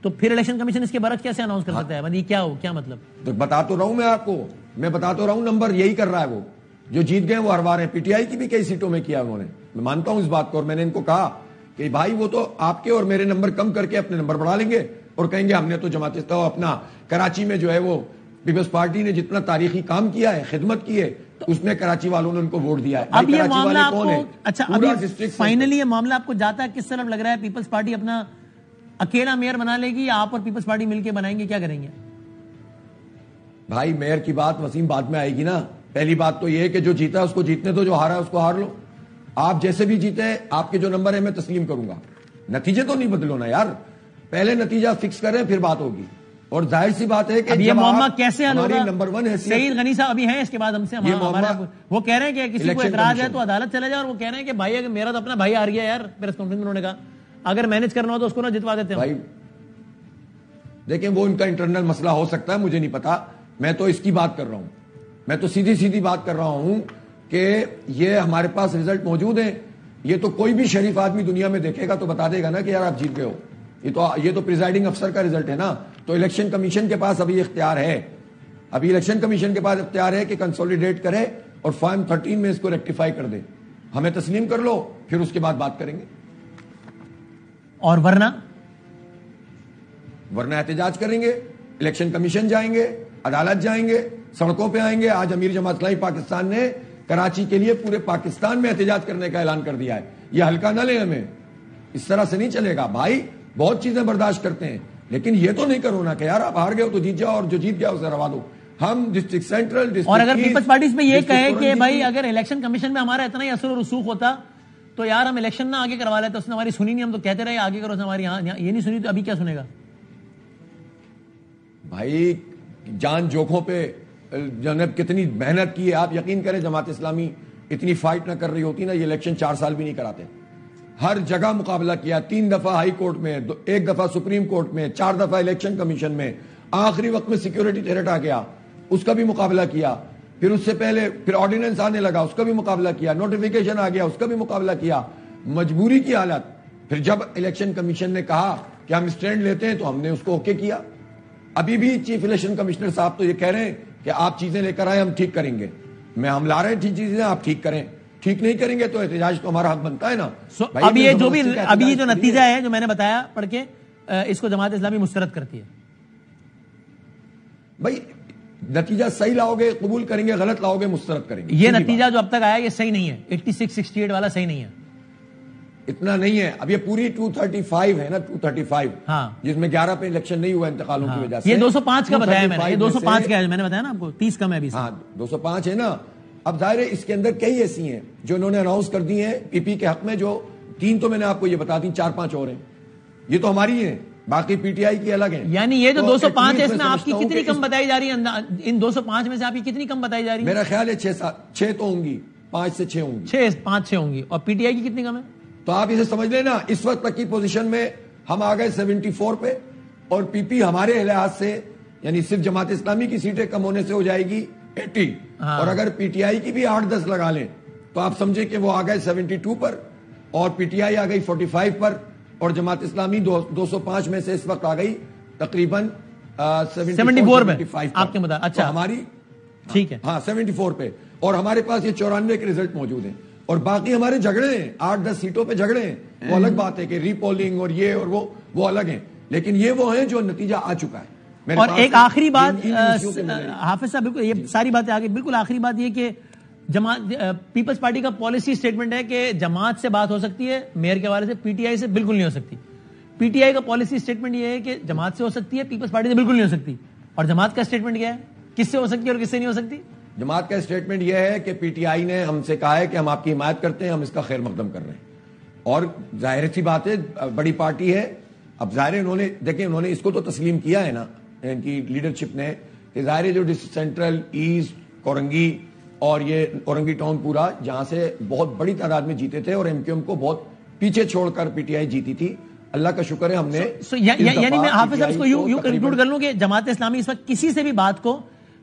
تو پھر الیکشن کمیشن اس کے برعکس کیسے اناؤنس کر سکتا ہے؟ مطلب کیا ہو, کیا مطلب؟ تو بتا تو رہا ہوں میں آپ کو, میں بتا تو رہا ہوں, نمبر یہی کر رہا ہے. وہ جو جیت گئے وہ ہروا رہے ہیں. پی ٹی آئی کی بھی کئی سیٹوں میں کیا انہوں نے, میں مانتا ہوں اس بات کو, اور میں نے ان کو کہا کہ بھائی وہ تو آپ کے اور میرے نمبر کم کر کے اپنے نمبر بڑھا لیں گے اور کہیں گے ہم نے تو جماعت اپنا کراچی میں جو ہے وہ پیپلز پارٹی نے جتنا تاریخی کام کیا ہے, خدمت کی ہے, اس میں کراچی والوں نے ان کو ووٹ دیا ہے. اب یہ معاملہ آپ کو, اچھا ابھی فائنلی یہ معاملہ آپ کو جاتا ہے کس طرف لگ رہا ہے؟ پیپلز پارٹی اپنا اکیلا میئر بنا لے گی یا آپ اور پیپلز پارٹی مل کے بنائیں گے, کیا کریں گے؟ بھائی میئر کی بات وسیم بعد میں آئے گی نا. پہلی بات تو یہ ہے کہ جو جیتا ہے اس کو جیتنے دو, جو ہارا ہے اس کو ہار لو. آپ جیسے بھی جیتے, آپ کے جو نمبر ہے میں تسلیم کروں گا. نتیجے تو نہیں بدلو نا یار, پہلے نتیجہ فکس کریں پھر بات ہوگی. اور ظاہر سی بات ہے کہ یہ معاملہ کیسے حل ہوگا؟ نمبر 1 ہے سعید غنی صاحب ابھی ہیں, اس کے بعد ہم سے وہ کہہ رہے ہیں کہ کسی کو اعتراض ہے تو عدالت چلے جائے, اور وہ کہہ رہے ہیں کہ بھائی اگر میرا تو اپنا بھائی ہار گیا یار, پریس کانفرنس میں انہوں نے کہا اگر مینج کرنا ہو تو اس کو نہ جتوا دیتے ہیں. بھائی دیکھیں وہ ان کا انٹرنل مسئلہ ہو سکتا ہے, مجھے نہیں پتا. میں تو اس کی بات کر رہا ہوں, میں تو سیدھی بات کر رہا ہوں کہ یہ ہمارے پاس ریزلٹ موجود ہیں. یہ تو کوئی بھی شریف آدمی دنیا میں دیکھے گا تو بتا دے گا نا کہ یار آپ جیت گئے ہو. یہ تو پریزائڈنگ افسر کا ریزلٹ ہے نا. تو الیکشن کمیشن کے پاس ابھی اختیار ہے, ابھی الیکشن کمیشن کے پاس اختیار ہے کہ کنسولیڈیٹ کرے اور فارم 13 میں اس کو ریکٹیفائی کر دے. ہمیں تسلیم کر لو, پھر اس کے بعد بات کریں گے. اور ورنہ احتجاج کریں گے, الیکشن کمیشن جائیں گے, عدالت جائیں گے, سڑکوں پہ آئیں گے. آج امیر جماعت اسلامی پاکستان نے کراچی کے لیے پورے پاکستان میں احتجاج کرنے کا اعلان کر دیا ہے. یہ ہلکا نہ لیں, ہمیں اس طرح سے نہیں چلے گا بھائی. بہت چیزیں برداشت کرتے ہیں, لیکن یہ تو نہیں کرو نا کہ یار آپ ہار گئے ہو تو جیت جاؤ, اور جو جیت گیا اسے روا دو. ہم ڈسٹرکٹ سینٹرل, اور اگر پیپلز پارٹی اس میں یہ کہے کہ بھائی اگر الیکشن کمیشن میں ہمارا اتنا ہی اثر و رسوخ ہوتا تو یار ہم الیکشن نہ آگے کروا لیتے, اس نے ہماری سنی نہیں, ہم تو کہتے رہے آگے کرو, ہماری یہاں یہ نہیں سنی, تو ابھی کیا سنے گا بھائی؟ جان جوکھوں پہ جناب کتنی محنت کی ہے. آپ یقین کریں جماعت اسلامی اتنی فائٹ نہ کر رہی ہوتی نا, یہ الیکشن 4 سال بھی نہیں کراتے. ہر جگہ مقابلہ کیا, 3 دفعہ ہائی کورٹ میں, 1 دفعہ سپریم کورٹ میں, 4 دفعہ الیکشن کمیشن میں, آخری وقت میں سیکیورٹی تھریٹ آ گیا, اس کا بھی مقابلہ کیا. پھر اس سے پہلے پھر آرڈیننس آنے لگا, اس کا بھی مقابلہ کیا. نوٹیفیکیشن آ گیا, اس کا بھی مقابلہ کیا. مجبوری کی حالت. پھر جب الیکشن کمیشن نے کہا کہ ہم اسٹینڈ لیتے ہیں تو ہم نے اس کو اوکے کیا. ابھی بھی چیف الیکشن کمشنر صاحب تو یہ کہہ رہے ہیں کہ آپ چیزیں لے کر آئے, ہم ٹھیک کریں گے. ہم لا رہے ہیں ٹھیک چیزیں, آپ ٹھیک کریں. ٹھیک نہیں کریں گے تو احتجاج تو ہمارا حق بنتا ہے نا. اب یہ جو نتیجہ ہے جو میں نے بتایا پڑھ کے, اس کو جماعت اسلامی مسترد کرتی ہے. بھائی نتیجہ صحیح لاؤ گے قبول کریں گے, غلط لاؤ گے مسترد کریں گے. یہ نتیجہ جو اب تک آیا یہ صحیح نہیں ہے, 86-68 والا صحیح نہیں ہے. اتنا نہیں ہے. اب یہ پوری 235 ہے نا, 235 ہاں, جس میں 11 پہ الیکشن نہیں ہوا انتقالوں کی وجہ سے. یہ 205 کا بتایا میں نے, یہ 205 کا ہے میں نے بتایا نا آپ کو, 30 کم ہے ابھی. ہاں 205 ہے نا. اب ظاہر ہے اس کے اندر کئی ایسی ہیں جو انہوں نے اناؤنس کر دی ہیں پی پی کے حق میں, جو 3 تو میں نے آپ کو یہ بتا دی, 4-5 اور ہیں. یہ تو ہماری ہیں, باقی پی ٹی آئی کی الگ ہیں. یعنی یہ جو 205 ہے اس میں آپ کی کتنی کم بتائی جا رہی ہے؟ ان 205 میں سے آپ کی کتنی کم بتائی جا رہی ہے؟ میرا خیال ہے 6 تو ہوں گی, 5 سے 6 ہوں گی. 5-6 ہوں گی. اور پی ٹی آئی کی کتنی کم ہے؟ تو آپ اسے سمجھ لیں نا, اس وقت تک کی پوزیشن میں ہم آ گئے 74 پہ اور پی پی ہمارے لحاظ سے یعنی صرف جماعت اسلامی کی سیٹیں کم ہونے سے ہو جائے گی 80 اور اگر پی ٹی آئی کی بھی 8-10 لگا لیں تو آپ سمجھے کہ وہ آ گئے 72 پر اور پی ٹی آئی آ گئی 45 پر اور جماعت اسلامی 205 میں سے اس وقت آ گئی تقریباً 74 پہ آپ کے مطابق. اچھا ہماری ٹھیک ہے ہاں 74 پہ اور ہمارے پاس یہ 94 کے ریزلٹ موجود ہیں اور باقی ہمارے جھگڑے ہیں 8-10 سیٹوں پہ جھگڑے ہیں. وہ الگ بات ہے کہ ری پولنگ اور یہ اور وہ الگ ہیں لیکن یہ وہ ہیں جو نتیجہ آ چکا ہے. اور ایک آخری بات حافظ صاحب بالکل یہ ساری باتیں آگے بالکل آخری بات یہ کہ جماعت پیپلز پارٹی کا پالیسی سٹیٹمنٹ ہے کہ جماعت سے بات ہو سکتی ہے میئر کے حوالے سے, پی ٹی آئی سے بالکل نہیں ہو سکتی. پی ٹی آئی کا پالیسی سٹیٹمنٹ یہ ہے کہ جماعت سے ہو سکتی ہے, پیپلز پارٹی سے بالکل نہیں ہو سکتی. اور جماعت کا سٹیٹمنٹ کیا ہے, کس سے ہو سکتی ہے اور کس سے نہیں ہو سکتی؟ جماعت کا سٹیٹمنٹ یہ ہے کہ پی ٹی آئی نے ہم سے کہا ہے کہ ہم آپ کی حمایت کرتے ہیں, ہم اس کا خیر مقدم کر رہے ہیں. اور ظاہر سی بات ہے بڑی پارٹی ہے, اب ظاہر انہوں نے دیکھیں انہوں نے اس کو تو تسلیم کیا ہے نا ان کی لیڈرشپ نے کہ ظاہر جو سینٹرل ایسٹ کورنگی اور یہ اورنگی ٹاؤن پورا جہاں سے بہت بڑی تعداد میں جیتے تھے اور ایم کیو ایم کو بہت پیچھے چھوڑ کر پی ٹی آئی جیتی تھی. اللہ کا شکر ہے ہم نے یعنی میں حافظ صاحب اس کو یوں کنکلوڈ کر لوں کہ جماعت اسلامی اس وقت کسی سے بھی بات کو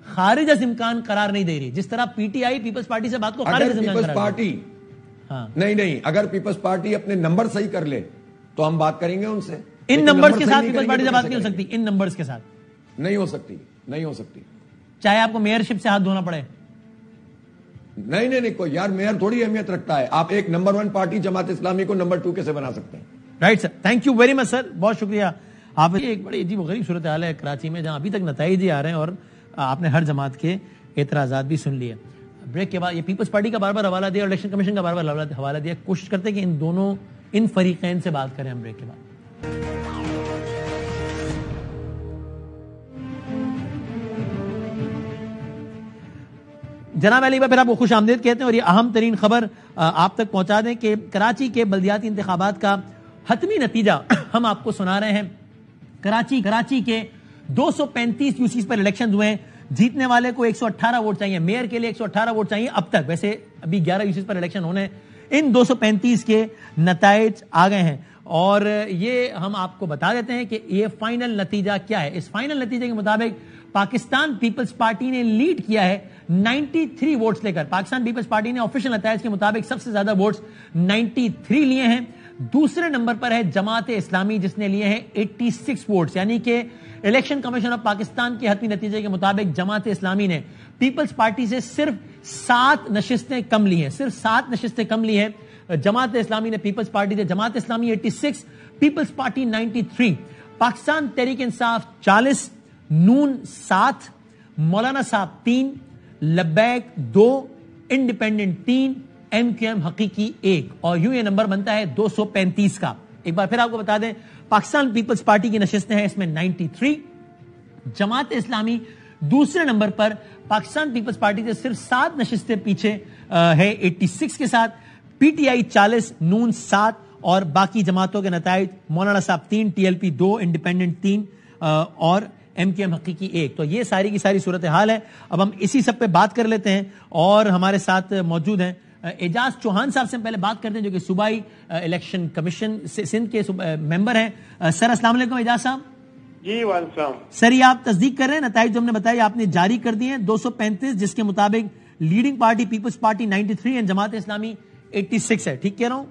خارج از امکان قرار نہیں دے رہی, جس طرح پی ٹی آئی پیپلز پارٹی سے بات کو خارج از امکان قرار پارٹی نہیں اگر پیپلز پارٹی اپنے نمبر صحیح کر لے تو ہم بات کریں گے ان سے. ان نمبرز کے ساتھ پیپلز پارٹی سے بات نہیں ہو سکتی, ان نمبرز کے ساتھ نہیں ہو سکتی چاہے آپ کو میئر شپ سے ہاتھ دھونا پڑے. نہیں کوئی یار میئر تھوڑی اہمیت رکھتا ہے. آپ ایک نمبر 1 پارٹی جماعت اسلامی کو نمبر 2 کیسے بنا سکتے ہیں؟ Right sir, thank you very much sir, بہت شکریہ. آپ ایک بڑی عجیب و غریب صورتحال ہے کراچی میں جہاں ابھی تک نتائج ہی آ رہے ہیں اور آپ نے ہر جماعت کے اعتراضات بھی سن لیے. بریک کے بعد یہ پیپلز پارٹی کا بار بار حوالہ دیا اور الیکشن کمیشن کا بار بار حوالہ دیا. کوشش کرتے ہیں کہ ان فریقین سے بات کریں ہم بریک کے بعد. جناب علی بھائی پھر آپ کو خوش آمدید کہتے ہیں اور یہ اہم ترین خبر آپ تک پہنچا دیں کہ کراچی کے بلدیاتی انتخابات کا حتمی نتیجہ ہم آپ کو سنا رہے ہیں. کراچی کے 235 یوسیز پر الیکشن ہوئے ہیں. جیتنے والے کو 118 ووٹ چاہیے, میئر کے لیے 118 ووٹ چاہیے اب تک. ویسے ابھی 11 یوسیز پر الیکشن ہونے ہیں. ان 235 کے نتائج آ گئے ہیں اور یہ ہم آپ کو بتا دیتے ہیں کہ یہ فائنل نتیجہ کیا ہے. اس فائنل نتیجے کے مطابق پاکستان پیپلز پارٹی نے لیڈ کیا ہے 93 ووٹس لے کر. پاکستان پیپلز پارٹی نے آفیشیل نتائج کے مطابق سب سے زیادہ ووٹس 93 لیے ہیں. دوسرے نمبر پر ہے جماعت اسلامی جس نے لیے ہیں 86 ووٹس, یعنی کہ الیکشن کمیشن آف پاکستان کے حتمی نتیجے کے مطابق جماعت اسلامی نے پیپلز پارٹی سے صرف 7 نشستیں کم لی ہیں, صرف 7 نشستیں کم لی ہیں. جماعت اسلامی نے پیپلز پارٹی سے, جماعت اسلامی 86, پیپلز پارٹی 93, پاکستان تحریک انصاف 40, نون 7, مولانا صاحب 3, لبیک 2, انڈیپینڈنٹ 3, ایم کیو ایم حقیقی 1 اور یوں یہ نمبر بنتا ہے 235 کا. ایک بار پھر آپ کو بتا دیں پاکستان پیپلز پارٹی کی نشستیں ہیں اس میں 93, جماعت اسلامی دوسرے نمبر پر پاکستان پیپلز پارٹی سے صرف 7 نشستیں پیچھے ہے 86 کے ساتھ, پی ٹی آئی 40, نون 7 اور باقی جماعتوں کے نتائج مولانا صاحب 3, ٹی ایل پی 2, انڈیپینڈنٹ 3 اور ایم کیو ایم حقیقی 1. تو یہ ساری کی ساری صورتحال ہے. اب ہم اسی سب پہ بات کر لیتے ہیں اور ہمارے ساتھ موجود ہیں اعجاز چوہان صاحب سے پہلے بات کرتے ہیں جو کہ صوبائی الیکشن کمیشن سندھ کے ممبر ہیں. سر السلام علیکم اعجاز صاحب. جی وعلیکم السلام. سر یہ آپ تصدیق کر رہے ہیں نتائج جو ہم نے بتایا آپ نے جاری کر دیے ہیں 235 جس کے مطابق leading party Peoples Party 93 and Jamaat Islami 86 ہے, ٹھیک کہہ رہا ہوں؟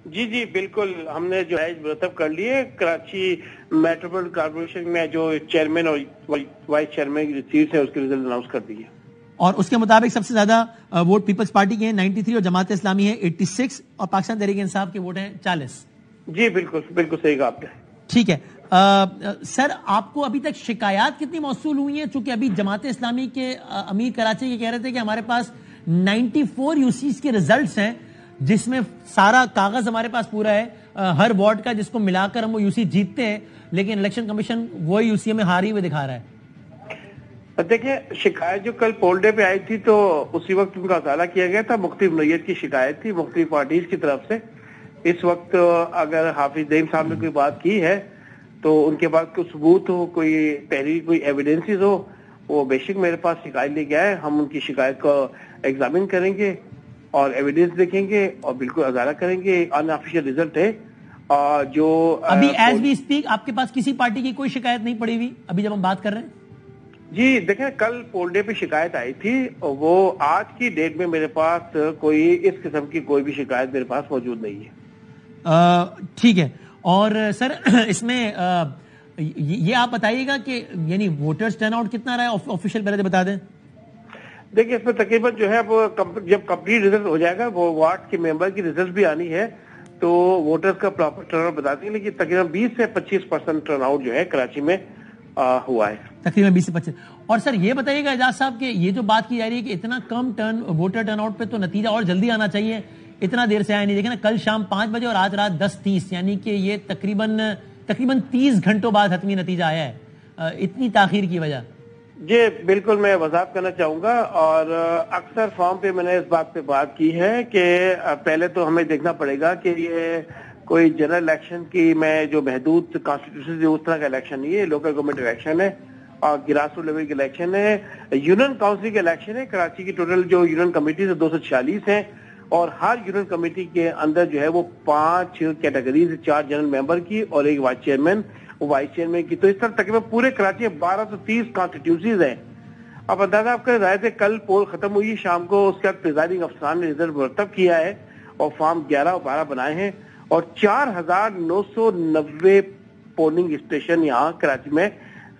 جی بالکل, ہم نے جو ہے مرتب کر لیے. کراچی میٹروپولیٹن کارپوریشن میں جو چیئرمین اور وائس چیئرمین کی سیٹ ہے اس کے ریزلٹ اناؤنس کر دیے اور اس کے مطابق سب سے زیادہ ووٹ پیپلز پارٹی کے ہیں 93 اور جماعت اسلامی ہے 86 اور پاکستان تحریک انصاف کے ووٹ ہیں 40. جی بالکل صحیح کہا آپ نے. ٹھیک ہے سر, آپ کو ابھی تک شکایات کتنی موصول ہوئی ہیں؟ چونکہ ابھی جماعت اسلامی کے امیر کراچی کے کہہ رہے تھے کہ ہمارے پاس 94 یوسیز کے ریزلٹس ہیں جس میں سارا کاغذ ہمارے پاس پورا ہے ہر وارڈ کا, جس کو ملا کر ہم وہ یوسی جیتتے ہیں, لیکن الیکشن کمیشن وہی یوسی میں ہاری ہوئے دکھا رہا ہے. دیکھیں شکایت جو کل پول ڈے پہ آئی تھی تو اسی وقت ان کا ازالہ کیا گیا تھا. مختلف نوعیت کی شکایت تھی مختلف پارٹیز کی طرف سے. اس وقت اگر حافظ دیم صاحب نے کوئی بات کی ہے تو ان کے بعد کوئی ثبوت ہو, کوئی تحریر, کوئی ایویڈنسز ہو, وہ بے شک میرے پاس شکایت لے کے آئے. ہم ان کی شکایت کو ایگزامن کریں گے اور ایویڈنس دیکھیں گے اور بالکل ازالہ کریں گے. ان آفیشیل ریزلٹ ہے جو ابھی ایز وی اسپیک آپ کے پاس کسی پارٹی کی کوئی شکایت نہیں پڑی ہوئی ابھی جب ہم بات کر رہے ہیں؟ جی دیکھیں کل پول ڈے پہ شکایت آئی تھی، وہ آج کی ڈیٹ میں میرے پاس کوئی اس قسم کی کوئی بھی شکایت میرے پاس موجود نہیں ہے. ٹھیک ہے. اور سر اس میں یہ آپ بتائیے گا کہ یعنی ووٹرز ٹرن آؤٹ کتنا رہا ہے آفیشیل، پہلے بتا دیں. دیکھیں اس میں تقریباً جو ہے جب کمپلیٹ ریزلٹ ہو جائے گا، وہ وارڈ کے ممبر کی ریزلٹ بھی آنی ہے تو ووٹرز کا پراپر ٹرن آؤٹ بتا دیں گے، لیکن تقریباً 20 سے 25% ٹرن آؤٹ جو ہے کراچی میں ہوا ہے. تقریباً 20 سے 25. اور سر یہ بتائیے گا اعجاز صاحب کہ یہ جو بات کی جا رہی ہے کہ اتنا کم ووٹر ٹرن آؤٹ پہ تو نتیجہ اور جلدی آنا چاہیے، اتنا دیر سے آیا نہیں. دیکھیں نا کل شام 5 بجے اور آج رات 10:30، یعنی کہ یہ تقریباً 30 گھنٹوں بعد حتمی نتیجہ آیا ہے. اتنی تاخیر کی وجہ؟ جی بالکل میں وضاحت کرنا چاہوں گا، اور اکثر فارم پہ میں نے اس بات پہ بات کی ہے کہ پہلے تو ہمیں دیکھنا پڑے گا کہ یہ کوئی جنرل الیکشن کی میں جو محدود کانسٹیٹیوشن اس طرح کا الیکشن نہیں ہے، لوکل گورنمنٹ الیکشن ہے اور گراس روٹ لیول کے الیکشن ہے، یونین کاؤنسل کے الیکشن ہے. کراچی کی ٹوٹل جو یونین کمیٹیز ہے 246 ہیں، اور ہر یونین کمیٹی کے اندر جو ہے وہ 5 کیٹیگریز، 4 جنرل ممبر کی اور 1 وائس چیئرمین کی. تو اس طرح تقریباً پورے کراچی میں 1230 کانسٹیٹیوشنز ہیں. اب اندازہ آپ کا ظاہر ہے کل پول ختم ہوئی شام کو، اس کے بعد پریزائڈنگ افسران نے رزلٹ مرتب کیا ہے اور فارم 11 اور 12 بنائے ہیں، اور 4990 پولنگ اسٹیشن یہاں کراچی میں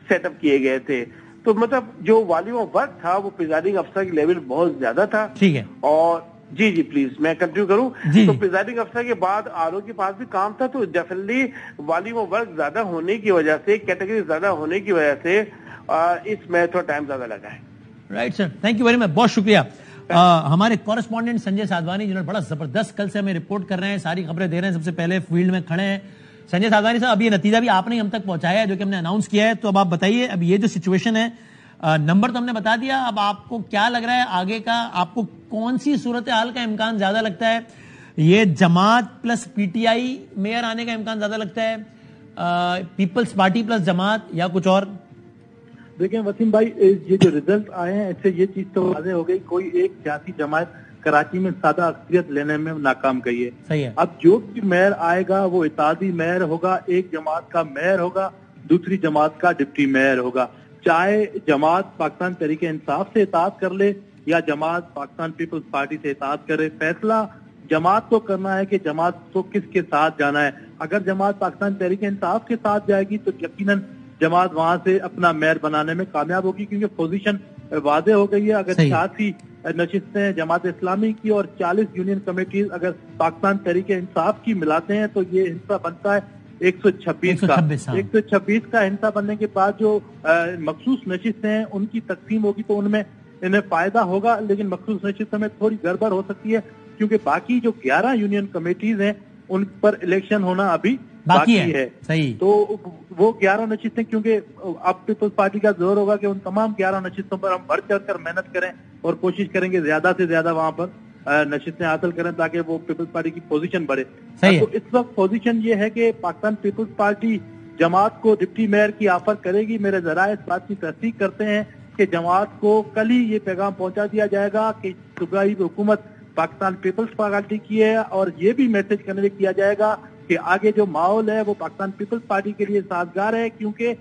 سیٹ اپ کیے گئے تھے. تو مطلب جو والیوم آف ورک تھا وہ پریزائڈنگ افسر کی لیول بہت زیادہ تھا. ٹھیک ہے. اور جی پلیز میں کنٹینیو کروں. جی. تو پریزائڈنگ افسر کے بعد آر او کے پاس بھی کام تھا، تو ڈیفینیٹلی والیوم آف ورک زیادہ ہونے کی وجہ سے، کیٹیگری زیادہ ہونے کی وجہ سے اس میں تھوڑا ٹائم زیادہ لگا ہے. Right sir, thank you very مچ، بہت شکریہ. ہمارے کورسپونڈنٹ سنجے سادھوانی جنہوں نے بڑا زبردست کل سے ہمیں رپورٹ کر رہے ہیں، ساری خبریں دے رہے ہیں، سب سے پہلے فیلڈ میں کھڑے ہیں. سنجے سادھوانی صاحب، اب یہ نتیجہ بھی آپ نے ہم تک پہنچایا ہے جو کہ ہم نے اناؤنس کیا ہے، تو اب آپ بتائیے اب یہ جو سچویشن ہے، نمبر تو ہم نے بتا دیا، اب آپ کو کیا لگ رہا ہے آگے کا؟ آپ کو کون سی صورتحال کا امکان زیادہ لگتا ہے؟ یہ جماعت پلس پی ٹی آئی میئر آنے کا امکان زیادہ لگتا ہے، پیپلز پارٹی پلس جماعت، یا کچھ اور؟ دیکھیں وسیم بھائی، یہ جو ریزلٹ آئے ہیں اس سے یہ چیز تو واضح ہو گئی، کوئی ایک سیاسی جماعت کراچی میں سادہ اکثریت لینے میں ناکام گئی ہے. صحیح ہے. اب جو بھی میئر آئے گا وہ اتحادی میئر ہوگا، ایک جماعت کا میئر ہوگا، دوسری جماعت کا ڈپٹی میئر ہوگا. چاہے جماعت پاکستان تحریک انصاف سے اطاعت کر لے یا جماعت پاکستان پیپلز پارٹی سے اطاعت کرے، فیصلہ جماعت کو کرنا ہے کہ جماعت کو کس کے ساتھ جانا ہے. اگر جماعت پاکستان تحریک انصاف کے ساتھ جائے گی تو یقیناً جماعت وہاں سے اپنا میئر بنانے میں کامیاب ہوگی، کیونکہ پوزیشن واضح ہو گئی ہے. اگر 86 نشستیں جماعت اسلامی کی اور 40 یونین کمیٹیز اگر پاکستان تحریک انصاف کی ملاتے ہیں تو یہ حصہ بنتا ہے 126 کا. 126 کا حصہ بننے کے بعد جو مخصوص نشستیں ہیں ان کی تقسیم ہوگی تو ان میں انہیں فائدہ ہوگا، لیکن مخصوص نشستوں میں تھوڑی گڑبڑ ہو سکتی ہے کیونکہ باقی جو 11 یونین کمیٹیز ہیں ان پر الیکشن ہونا ابھی باقی ہے. صحیح. تو وہ 11 نشستیں، کیونکہ اب پیپلز پارٹی کا زور ہوگا کہ ان تمام 11 نشستوں پر ہم بڑھ چڑھ کر محنت کریں اور کوشش کریں گے زیادہ سے زیادہ وہاں پر نشستیں حاصل کریں تاکہ وہ پیپلز پارٹی کی پوزیشن بڑھے. تو اس وقت پوزیشن یہ ہے کہ پاکستان پیپلز پارٹی جماعت کو ڈپٹی میئر کی آفر کرے گی. میرے ذرائع اس بات کی تصدیق کرتے ہیں کہ جماعت کو کل ہی یہ پیغام پہنچا دیا جائے گا کہ صوبائی حکومت پاکستان پیپلز پارٹی کی ہے، اور یہ بھی میسج کنوے کیا جائے گا کہ آگے جو ماحول ہے وہ پاکستان پیپلز پارٹی کے لیے سازگار ہے، کیونکہ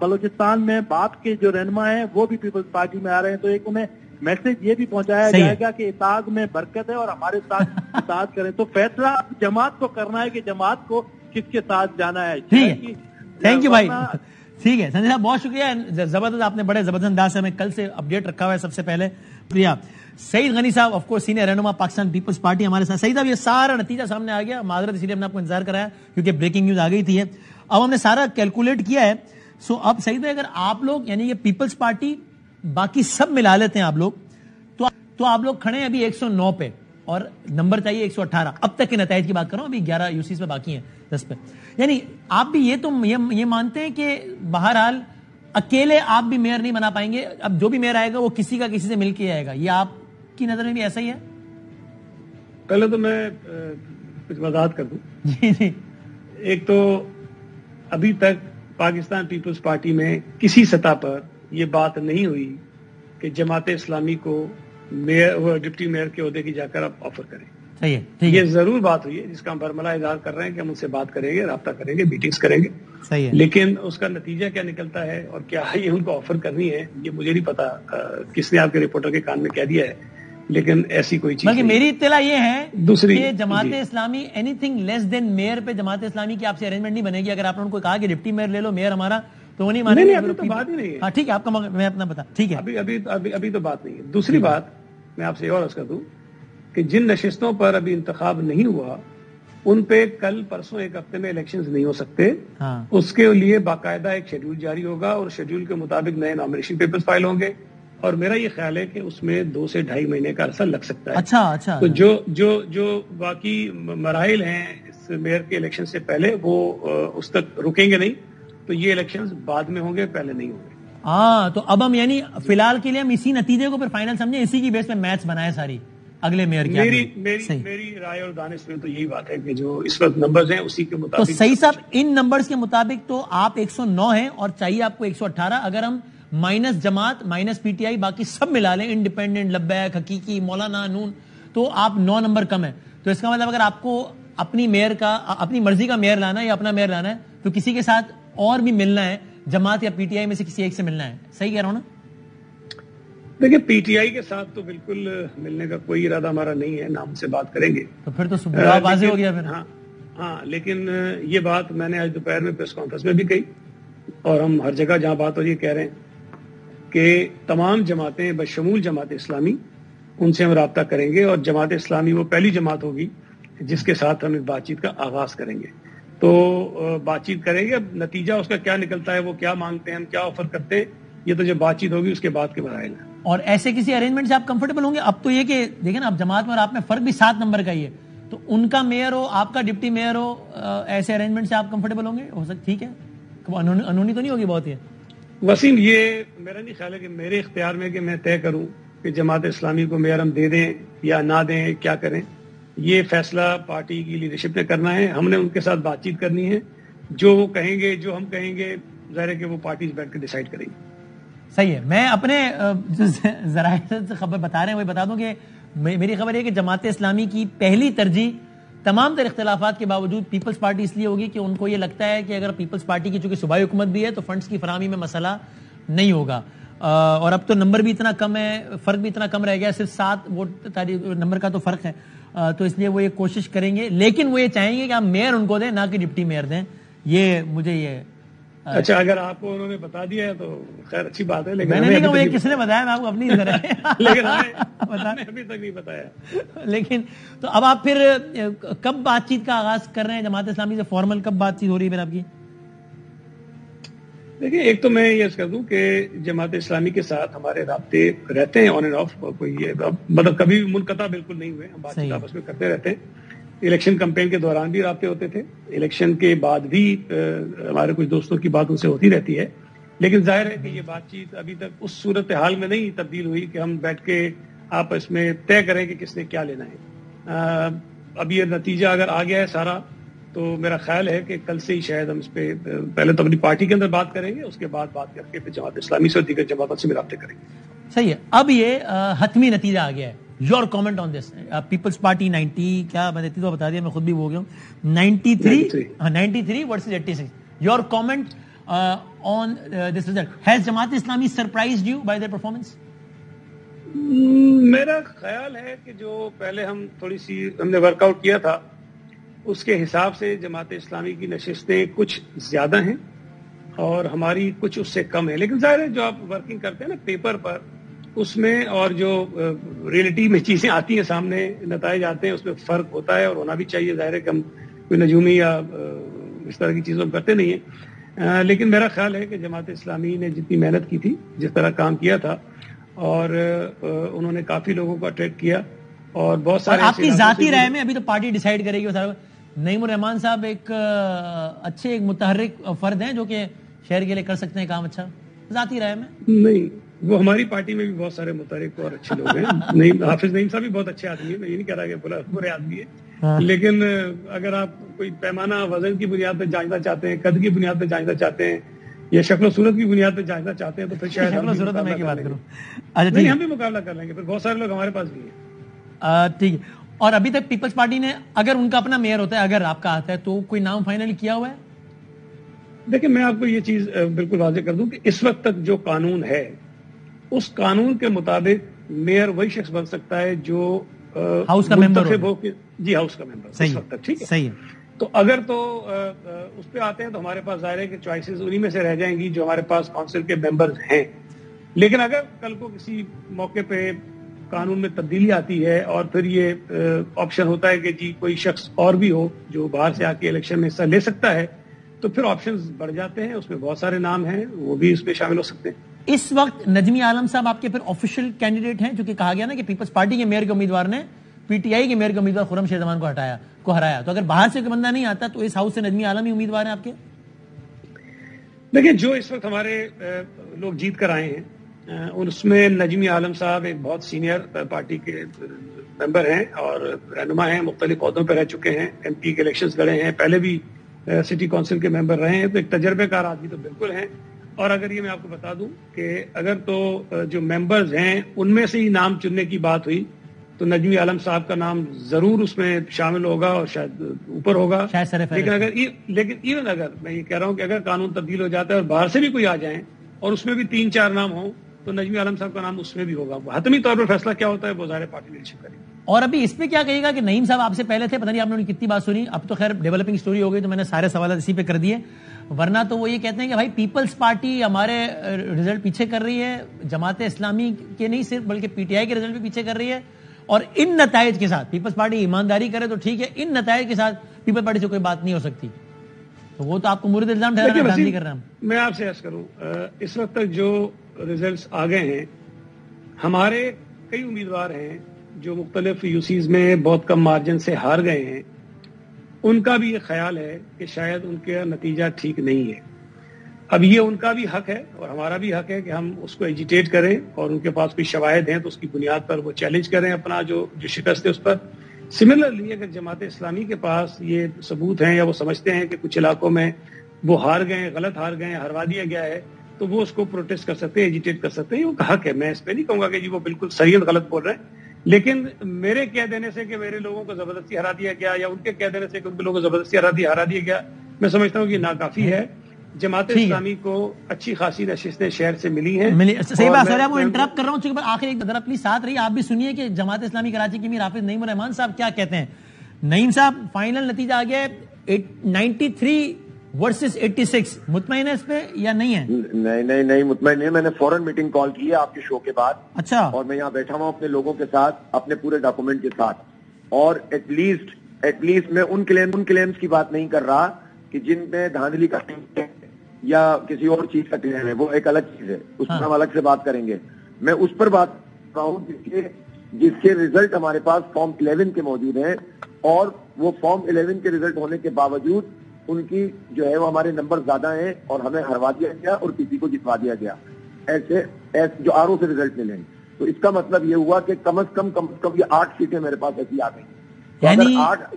بلوچستان میں باپ کے جو رہنما ہیں وہ بھی پیپلز پارٹی میں آ رہے ہیں. تو ایک انہیں میسج یہ بھی پہنچایا جائے گا کہ اطاعت میں برکت ہے اور ہمارے ساتھ اطاعت کریں. تو فیصلہ جماعت کو کرنا ہے کہ جماعت کو کس کے ساتھ جانا ہے. تھینک یو بھائی. ٹھیک ہے سنجے صاحب، بہت شکریہ، زبردست، آپ نے بڑے زبردست انداز سے ہمیں کل سے اپڈیٹ رکھا ہوا ہے. سب سے پہلے شکریہ. سعید غنی صاحب آف کورس سینئر رہنما پاکستان پیپلز پارٹی ہمارے ساتھ. سعید صاحب، یہ سارا نتیجہ سامنے آ گیا، معذرت اسی لیے ہم نے آپ کو انتظار کرایا کیونکہ بریکنگ نیوز آ گئی تھی. اب ہم نے سارا کیلکولیٹ کیا ہے. سو اب سعید بھائی، اگر آپ لوگ یعنی یہ پیپلز پارٹی باقی سب ملا لیتے ہیں آپ لوگ تو آپ لوگ کھڑے ہیں ابھی 109 پہ اور نمبر چاہیے 118. اب تک کے نتائج کی بات کر رہا ہوں، ابھی 11 یوسیز پہ باقی ہیں 10 پہ. یعنی آپ بھی یہ مانتے ہیں کہ بہرحال اکیلے آپ بھی میئر نہیں بنا پائیں گے، اب جو بھی میئر آئے گا وہ کسی کا کسی سے مل کے آئے گا، یہ آپ کی نظر میں بھی ایسا ہی ہے؟ پہلے تو میں کچھ وضاحت کر دوں. جی. ایک تو ابھی تک پاکستان پیپلز پارٹی میں کسی سطح پر یہ بات نہیں ہوئی کہ جماعت اسلامی کو میئر اور ڈپٹی میئر کے عہدے کی جا کر آپ آفر کریں. صحیح ہے, یہ ضرور بات ہوئی ہے جس کا ہم برملا اظہار کر رہے ہیں کہ ہم ان سے بات کریں گے, رابطہ کریں گے, میٹنگز کریں گے. صحیح ہے, لیکن اس کا نتیجہ کیا نکلتا ہے اور کیا یہ ان کو آفر کرنی ہے, یہ مجھے نہیں پتا کس نے آپ کے رپورٹر کے کان میں کہہ دیا ہے, لیکن ایسی کوئی چیز. بلکہ میری اطلاع یہ ہے دوسری کہ جماعت اسلامی اینی تھنگ لیس دین میئر پہ جماعت اسلامی کی آپ سے ارینجمنٹ نہیں بنے گی. اگر آپ نے ان کو کہا کہ ڈپٹی میئر لے لو, میئر ہمارا, تو وہ نہیں مانیں گے. ابھی تو بات ہی نہیں ہے. ہاں ٹھیک ہے, آپ کا میں اپنا بتا, ٹھیک ہے, ابھی تو بات نہیں ہے. دوسری بات میں آپ سے اور عرض کر دوں کہ جن نشستوں پر ابھی انتخاب نہیں ہوا ان پہ کل پرسوں ایک ہفتے میں الیکشنز نہیں ہو سکتے. اس کے لیے باقاعدہ ایک شیڈول جاری ہوگا اور شیڈول کے مطابق نئے نامینیشن پیپرز فائل ہوں گے, اور میرا یہ خیال ہے کہ اس میں 2 سے 2.5 مہینے کا عرصہ لگ سکتا ہے. اچھا. تو جو باقی مراحل ہیں اس میئر کے الیکشن سے پہلے وہ اس تک رکیں گے نہیں, تو یہ الیکشنز بعد میں ہوں گے, پہلے نہیں ہوں گے. ہاں, تو اب ہم یعنی فی الحال کے لیے ہم اسی نتیجے کو پھر فائنل سمجھیں, اسی کی بیس پہ میچ بنائے ساری اگلے میئر کی. میری رائے اور دانش میں تو یہی بات ہے کہ جو اس وقت نمبرز ہیں اسی کے مطابق. تو صحیح صاحب, ان نمبرز کے مطابق تو آپ 109 ہیں اور چاہیے آپ کو 118. اگر ہم مائنس جماعت, مائنس پی ٹی آئی, باقی سب ملا لیں, انڈیپینڈنٹ, لبیک, حقیقی, مولانا, نون, تو آپ 9 نمبر کم ہیں. تو اس کا مطلب اگر آپ کو اپنی میئر کا, اپنی مرضی کا میئر لانا ہے یا اپنا میئر لانا ہے, تو کسی کے ساتھ اور بھی ملنا ہے, جماعت یا پی ٹی آئی میں سے کسی ایک سے ملنا ہے. صحیح کہہ رہا ہوں نا؟ دیکھیں, پی ٹی آئی کے ساتھ تو بالکل ملنے کا کوئی ارادہ ہمارا نہیں ہے, نام سے بات کریں گے. تو پھر تو واضح ہو گیا پھر. ہاں, لیکن یہ بات میں نے آج دوپہر میں پریس کانفرنس میں بھی کہی, اور ہم ہر جگہ جہاں بات ہو رہی ہے کہہ رہے ہیں کہ تمام جماعتیں بشمول جماعت اسلامی, ان سے ہم رابطہ کریں گے, اور جماعت اسلامی وہ پہلی جماعت ہوگی جس کے ساتھ ہم اس بات چیت کا آغاز کریں گے. تو بات چیت کریں گے, اب نتیجہ اس کا کیا نکلتا ہے, وہ کیا مانگتے ہیں, ہم کیا آفر کرتے ہیں, یہ تو جب بات چیت ہوگی اس کے بعد کے مراحل ہیں. اور ایسے کسی ارینجمنٹ سے آپ کمفرٹیبل ہوں گے؟ اب تو یہ کہ دیکھیں نا, اب جماعت میں اور آپ میں فرق بھی 7 نمبر کا ہی ہے, تو ان کا میئر ہو, آپ کا ڈپٹی میئر ہو, ایسے ارینجمنٹ سے آپ کمفرٹیبل ہوں گے؟ ہو سکتا, ٹھیک ہے, انہونی تو نہیں ہوگی بہت. یہ وسیم, یہ میرا نہیں خیال ہے کہ میرے اختیار میں کہ میں طے کروں کہ جماعت اسلامی کو میئر ہم دے دیں یا نہ دیں, کیا کریں. یہ فیصلہ پارٹی کی لیڈرشپ نے کرنا ہے, ہم نے ان کے ساتھ بات چیت کرنی ہے, جو وہ کہیں گے, جو ہم کہیں گے, ظاہر ہے کہ وہ پارٹیز بیٹھ کے ڈیسائیڈ کریں گی. صحیح ہے. میں اپنے جو ذرائع سے خبر بتا رہے ہیں وہی بتا دوں کہ میری خبر یہ کہ جماعت اسلامی کی پہلی ترجیح تمام تر اختلافات کے باوجود پیپلز پارٹی اس لیے ہوگی کہ ان کو یہ لگتا ہے کہ اگر پیپلز پارٹی کی چونکہ صوبائی حکومت بھی ہے تو فنڈز کی فراہمی میں مسئلہ نہیں ہوگا, اور اب تو نمبر بھی اتنا کم ہے, فرق بھی اتنا کم رہ گیا, صرف 7 ووٹ نمبر کا تو فرق ہے, تو اس لیے وہ یہ کوشش کریں گے, لیکن وہ یہ چاہیں گے کہ ہم میئر ان کو دیں, نہ کہ ڈپٹی میئر دیں. یہ مجھے یہ اچھا, اگر آپ کو انہوں نے بتا دیا ہے تو خیر اچھی بات ہے, لیکن میں نے نہیں کہا کس نے بتایا, میں آپ کو اپنی لیکن ابھی تک نہیں بتایا. لیکن تو اب آپ پھر کب بات چیت کا آغاز کر رہے ہیں جماعت اسلامی سے, فارمل کب بات چیت ہو رہی ہے پھر آپ کی؟ دیکھیے, ایک تو میں یہ کر دوں کہ جماعت اسلامی کے ساتھ ہمارے رابطے رہتے ہیں آن اینڈ آف, کوئی مطلب کبھی منقطع بالکل نہیں ہوئے, ہم بات چیت آپس میں کرتے رہتے ہیں. الیکشن کمپین کے دوران بھی رابطے ہوتے تھے, الیکشن کے بعد بھی ہمارے کچھ دوستوں کی بات ان سے ہوتی رہتی ہے, لیکن ظاہر ہے کہ یہ بات چیت ابھی تک اس صورتحال میں نہیں تبدیل ہوئی کہ ہم بیٹھ کے آپس میں طے کریں کہ کس نے کیا لینا ہے. اب یہ نتیجہ اگر آ گیا ہے سارا, تو میرا خیال ہے کہ کل سے ہی شاید ہم اس پہ پہلے تو اپنی پارٹی کے اندر بات کریں گے, اس کے بعد بات کر کے پھر جماعت اسلامی سے اور دیگر جماعتوں سے بھی رابطے کریں گے. صحیح ہے. اب یہ حتمی نتیجہ آ گیا ہے, your comment on this. Peoples Party 90 کیا میں تو بتا دیا, میں خود بھی ہو گیا ہوں, 93 versus 86. Your comment on this result, has Jamaat Islami surprised you by their performance? میرا خیال ہے کہ جو پہلے ہم تھوڑی سی ہم نے ورک آؤٹ کیا تھا اس کے حساب سے جماعت اسلامی کی نشستیں کچھ زیادہ ہیں اور ہماری کچھ اس سے کم ہے, لیکن ظاہر ہے جو آپ ورکنگ کرتے ہیں نا پیپر پر, اس میں اور جو ریئلٹی میں چیزیں آتی ہیں سامنے, نتائج آتے ہیں, اس میں فرق ہوتا ہے اور ہونا بھی چاہیے. ظاہر ہے کہ ہم کوئی نجومی یا اس طرح کی چیزوں ہم کرتے نہیں ہیں, لیکن میرا خیال ہے کہ جماعت اسلامی نے جتنی محنت کی تھی, جس طرح کام کیا تھا, اور انہوں نے کافی لوگوں کو اٹریکٹ کیا, اور بہت سارے آپ کی ذاتی رائے میں ابھی تو پارٹی ڈیسائیڈ کرے گی. نعیم الرحمان صاحب ایک اچھے ایک متحرک فرد ہیں جو کہ شہر کے لیے کر سکتے ہیں کام اچھا, ذاتی رائے میں نہیں, وہ ہماری پارٹی میں بھی بہت سارے متحرک اور اچھے لوگ ہیں. حافظ نعیم صاحب بھی بہت اچھے آدمی ہیں, میں یہ نہیں کہہ رہا کہ برے آدمی ہے, لیکن اگر آپ کوئی پیمانہ وزن کی بنیاد پہ جانچنا چاہتے ہیں, قد کی بنیاد پہ جانچنا چاتے ہیں, یا شکل و صورت کی بنیاد پہ جانچنا چاہتے ہیں, تو پھر شاید شکل و صورت میں کی بات کروں, نہیں, ہم بھی مقابلہ کر لیں گے, پھر بہت سارے لوگ ہمارے پاس بھی ہیں. ٹھیک ہے. اور ابھی تک پیپلز پارٹی نے اگر ان کا اپنا میئر ہوتا ہے, اگر آپ کا آتا ہے, تو کوئی نام فائنل کیا ہوا ہے؟ دیکھیں میں آپ کو یہ چیز بالکل واضح کر دوں کہ اس وقت تک جو قانون ہے اس قانون کے مطابق میئر وہی شخص بن سکتا ہے جو ہاؤس کا ممبر ہو. جی ہاؤس کا ممبر اس وقت تک, ٹھیک ہے. صحیح ہے. تو اگر تو اس پہ آتے ہیں تو ہمارے پاس ظاہر ہے کہ چوائسیز انہی میں سے رہ جائیں گی جو ہمارے پاس کونسل کے ممبرز ہیں. لیکن اگر کل کو کسی موقع پہ قانون میں تبدیلی آتی ہے اور پھر یہ آپشن ہوتا ہے کہ جی کوئی شخص اور بھی ہو جو باہر سے آ کے الیکشن میں حصہ لے سکتا ہے, تو پھر آپشنز بڑھ جاتے ہیں. اس میں بہت سارے نام ہیں, وہ بھی اس میں شامل ہو سکتے ہیں. اس وقت نجمی عالم صاحب آپ کے پھر آفیشیل کینڈیڈیٹ ہیں, جو کہ کہا گیا نا کہ پیپلز پارٹی کے میئر کے امیدوار نے پی ٹی آئی کے میئر کے امیدوار خرم شیر زمان کو ہرایا. تو اگر باہر سے کوئی بندہ نہیں آتا تو اس ہاؤس سے نجمی عالم ہی امیدوار ہیں آپ کے؟ دیکھیں جو اس وقت hمارے لوگ جیت کر آئے ہیں اس میں نجمی عالم صاحب ایک بہت سینئر پارٹی کے ممبر ہیں اور رہنما ہیں, مختلف عہدوں پہ رہ چکے ہیں, ایم پی کے الیکشنز لڑے ہیں, پہلے بھی سٹی کونسل کے ممبر رہے ہیں, تو ایک تجربے کار آدمی تو بالکل ہیں. اور اگر یہ میں آپ کو بتا دوں کہ اگر تو جو ممبرز ہیں ان میں سے ہی نام چننے کی بات ہوئی تو نجمی عالم صاحب کا نام ضرور اس میں شامل ہوگا اور شاید اوپر ہوگا. لیکن ایون اگر میں یہ کہہ رہا ہوں کہ اگر قانون تبدیل ہو جاتا ہے اور باہر سے بھی کوئی آ جائیں اور اس میں بھی 3-4 نام ہوں تو نجمی عالم صاحب کا نام اس میں بھی ہوگا. حتمی طور پر فیصلہ کیا ہوتا ہے وہ ظاہر پارٹی لیڈرشپ کرے گی. اور ابھی اس پہ کیا کہے گا کہ نعیم صاحب آپ سے پہلے تھے, پتہ نہیں آپ نے کتنی بات سنی, اب تو خیر ڈیولپنگ سٹوری ہو گئی تو میں نے سارے سوالات اسی پہ کر دیے. ورنہ تو وہ یہ کہتے ہیں کہ بھائی پیپلز پارٹی ہمارے رزلٹ پیچھے کر رہی ہے, جماعت اسلامی کے نہیں صرف بلکہ پی ٹی آئی کے رزلٹ بھی پیچھے کر رہی ہے, اور ان نتائج کے ساتھ پیپلز پارٹی ایمانداری کرے تو ٹھیک ہے, ان نتائج کے ساتھ پیپلز پارٹی سے کوئی بات نہیں ہو سکتی. تو وہ تو آپ کو مورد الزام ٹھہرا نہیں کر رہے ہیں. میں آپ سے عرض کروں اس وقت تک جو ریزلٹس آ گئے ہیں, ہمارے کئی امیدوار ہیں جو مختلف یوسیز میں بہت کم مارجن سے ہار گئے ہیں, ان کا بھی یہ خیال ہے کہ شاید ان کا نتیجہ ٹھیک نہیں ہے. اب یہ ان کا بھی حق ہے اور ہمارا بھی حق ہے کہ ہم اس کو ایجیٹیٹ کریں, اور ان کے پاس کوئی شواہد ہیں تو اس کی بنیاد پر وہ چیلنج کریں اپنا جو شکست ہے اس پر. سملرلی اگر جماعت اسلامی کے پاس یہ ثبوت ہیں یا وہ سمجھتے ہیں کہ کچھ علاقوں میں وہ ہار گئے, غلط ہار گئے, ہروا دیا گیا ہے, تو وہ اس کو پروٹیسٹ کر سکتے ہیں, ایجیٹیٹ کر سکتے ہیں. وہ حق ہے, میں اس پہ نہیں کہوں گا کہ جی وہ بالکل صحیح غلط بول رہے ہیں. لیکن میرے کہہ دینے سے کہ میرے لوگوں کو زبردستی ہرا دیا گیا یا ان کے کہہ دینے سے کہ ان کے لوگوں کو زبردستی ہرا دیا گیا, میں سمجھتا ہوں کہ ناکافی ہے. جماعت اسلامی کو اچھی خاصی نشستیں شہر سے ملی ہیں. صحیح بات ہے, وہ انٹرپٹ کر رہا ہوں چونکہ آخر ایک ذرا اپنی ساتھ رہی, آپ بھی سنیے کہ جماعت اسلامی کراچی کی میر حافظ نعیم الرحمان صاحب کیا کہتے ہیں. نعیم صاحب فائنل نتیجہ آ گیا ہے 93 ورسز 86, مطمئن ہے اس پہ یا نہیں ہے؟ نہیں مطمئن نہیں. میں نے فوراً میٹنگ کال کی ہے آپ کے شو کے بعد. اچھا. اور میں یہاں بیٹھا ہوں اپنے لوگوں کے ساتھ, اپنے پورے ڈاکومنٹ کے ساتھ, اور ایٹ لیسٹ میں ان کلیمز کی بات نہیں کر رہا کہ جن میں دھاندلی کا یا کسی اور چیز کا کلیم ہے, وہ ایک الگ چیز ہے, اس پر ہم الگ سے بات کریں گے. میں اس پر بات کر رہا ہوں جس کے ریزلٹ ہمارے پاس فارم 11 کے موجود ہیں, اور وہ فارم 11 کے ریزلٹ ہونے کے باوجود ان کی جو ہے وہ ہمارے نمبر زیادہ ہیں اور ہمیں ہروا دیا گیا اور پی پی کو جتوا دیا گیا. ایسے جو آر او سے ریزلٹ ملے, تو اس کا مطلب یہ ہوا کہ کم از کم یہ 8 سیٹیں میرے پاس ایسی آ گئی. یعنی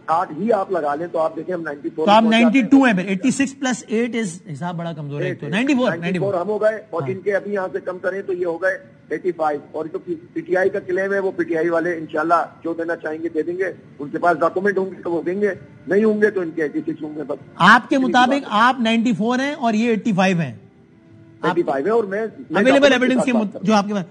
8 ہی آپ لگا لیں تو آپ دیکھیں ہم 94, تو آپ 92 ہیں. 86 + 8 حساب بڑا کمزور ہے. 94 ہم ہو گئے, اور ان کے ابھی یہاں سے کم کریں تو یہ ہو گئے 85. اور جو پی ٹی آئی کا کلیم ہے وہ پی ٹی آئی والے انشاءاللہ جو دینا چاہیں گے دے دیں گے. ان کے پاس ڈاکومنٹ ہوں گے تو وہ دیں گے, نہیں ہوں گے تو ان کے 86 ہوں گے. بس آپ کے مطابق آپ 94 ہیں اور یہ 85 ہیں. 85 ہے, اور میں اویلیبل ایویڈنس کے جو آپ کے پاس.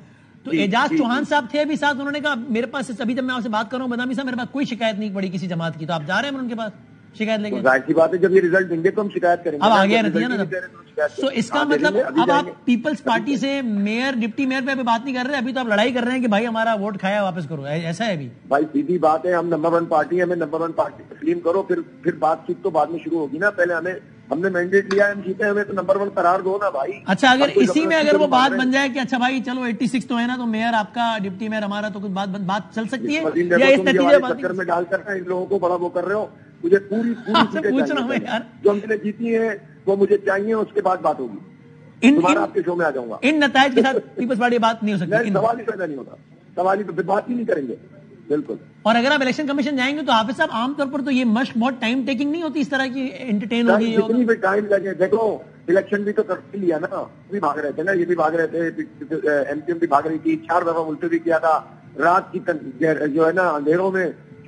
تو اعجاز چوہان صاحب تھے ابھی ساتھ, انہوں نے کہا میرے پاس ابھی جب میں آپ سے بات کر رہا ہوں بدامی صاحب, میرے پاس کوئی شکایت نہیں پڑی کسی جماعت کی. تو آپ جا رہے ہیں ان کے پاس شکایت لے کے؟ ظاہر سی بات ہے, جب یہ ریزلٹ دیں گے تو ہم شکایت کریں گے. اب آگے نتیجہ نا, تو اس کا مطلب اب آپ پیپلز پارٹی سے میئر ڈپٹی میئر پہ ابھی بات نہیں کر رہے, ابھی تو آپ لڑائی کر رہے ہیں کہ بھائی ہمارا ووٹ کھایا واپس کرو, ایسا ہے ابھی؟ بھائی سیدھی بات ہے, ہم نمبر 1 پارٹی ہے, ہمیں نمبر 1 پارٹی تسلیم کرو, پھر بات چیت تو بعد میں شروع ہوگی نا. پہلے ہم نے مینڈیٹ لیا, ہم جیتے, ہمیں تو نمبر 1 قرار دو نا بھائی. اچھا, اگر اسی میں اگر وہ بات بن جائے کہ اچھا بھائی چلو 86 تو ہے نا, تو میئر آپ کا ڈپٹی میئر ہمارا, تو کچھ بات چل سکتی ہے یا اس نتیجے چکر میں ڈال کر ان لوگوں کو بڑا وہ کر رہے ہو. مجھے پوری پوچھ رہا ہوں یار, جو ہم نے جیتی ہیں وہ مجھے چاہیے, اس کے بعد بات ہوگی. تمہارا آپ کے شو میں آ جاؤں گا. ان نتائج کے ساتھ پیپلز پارٹی بات نہیں ہو سکتی, سوال ہی پیدا نہیں ہوتا, سوال ہی بات ہی نہیں کریں گے. بالکل. اور اگر آپ الیکشن کمیشن جائیں گے تو حافظ صاحب عام طور پر تو یہ مشق بہت ٹائم ٹیکنگ نہیں ہوتی, اس طرح کی انٹرٹین ہوگی. کتنی بھی ٹائم لگے, دیکھو الیکشن بھی تو کر لیا نا, بھی بھاگ رہے تھے نا, یہ بھی بھاگ رہے تھے, ایم پی ایم بھی بھاگ رہی تھی, 4 دفعہ ملتوی کیا تھا, رات کی جو ہے نا اندھیروں میں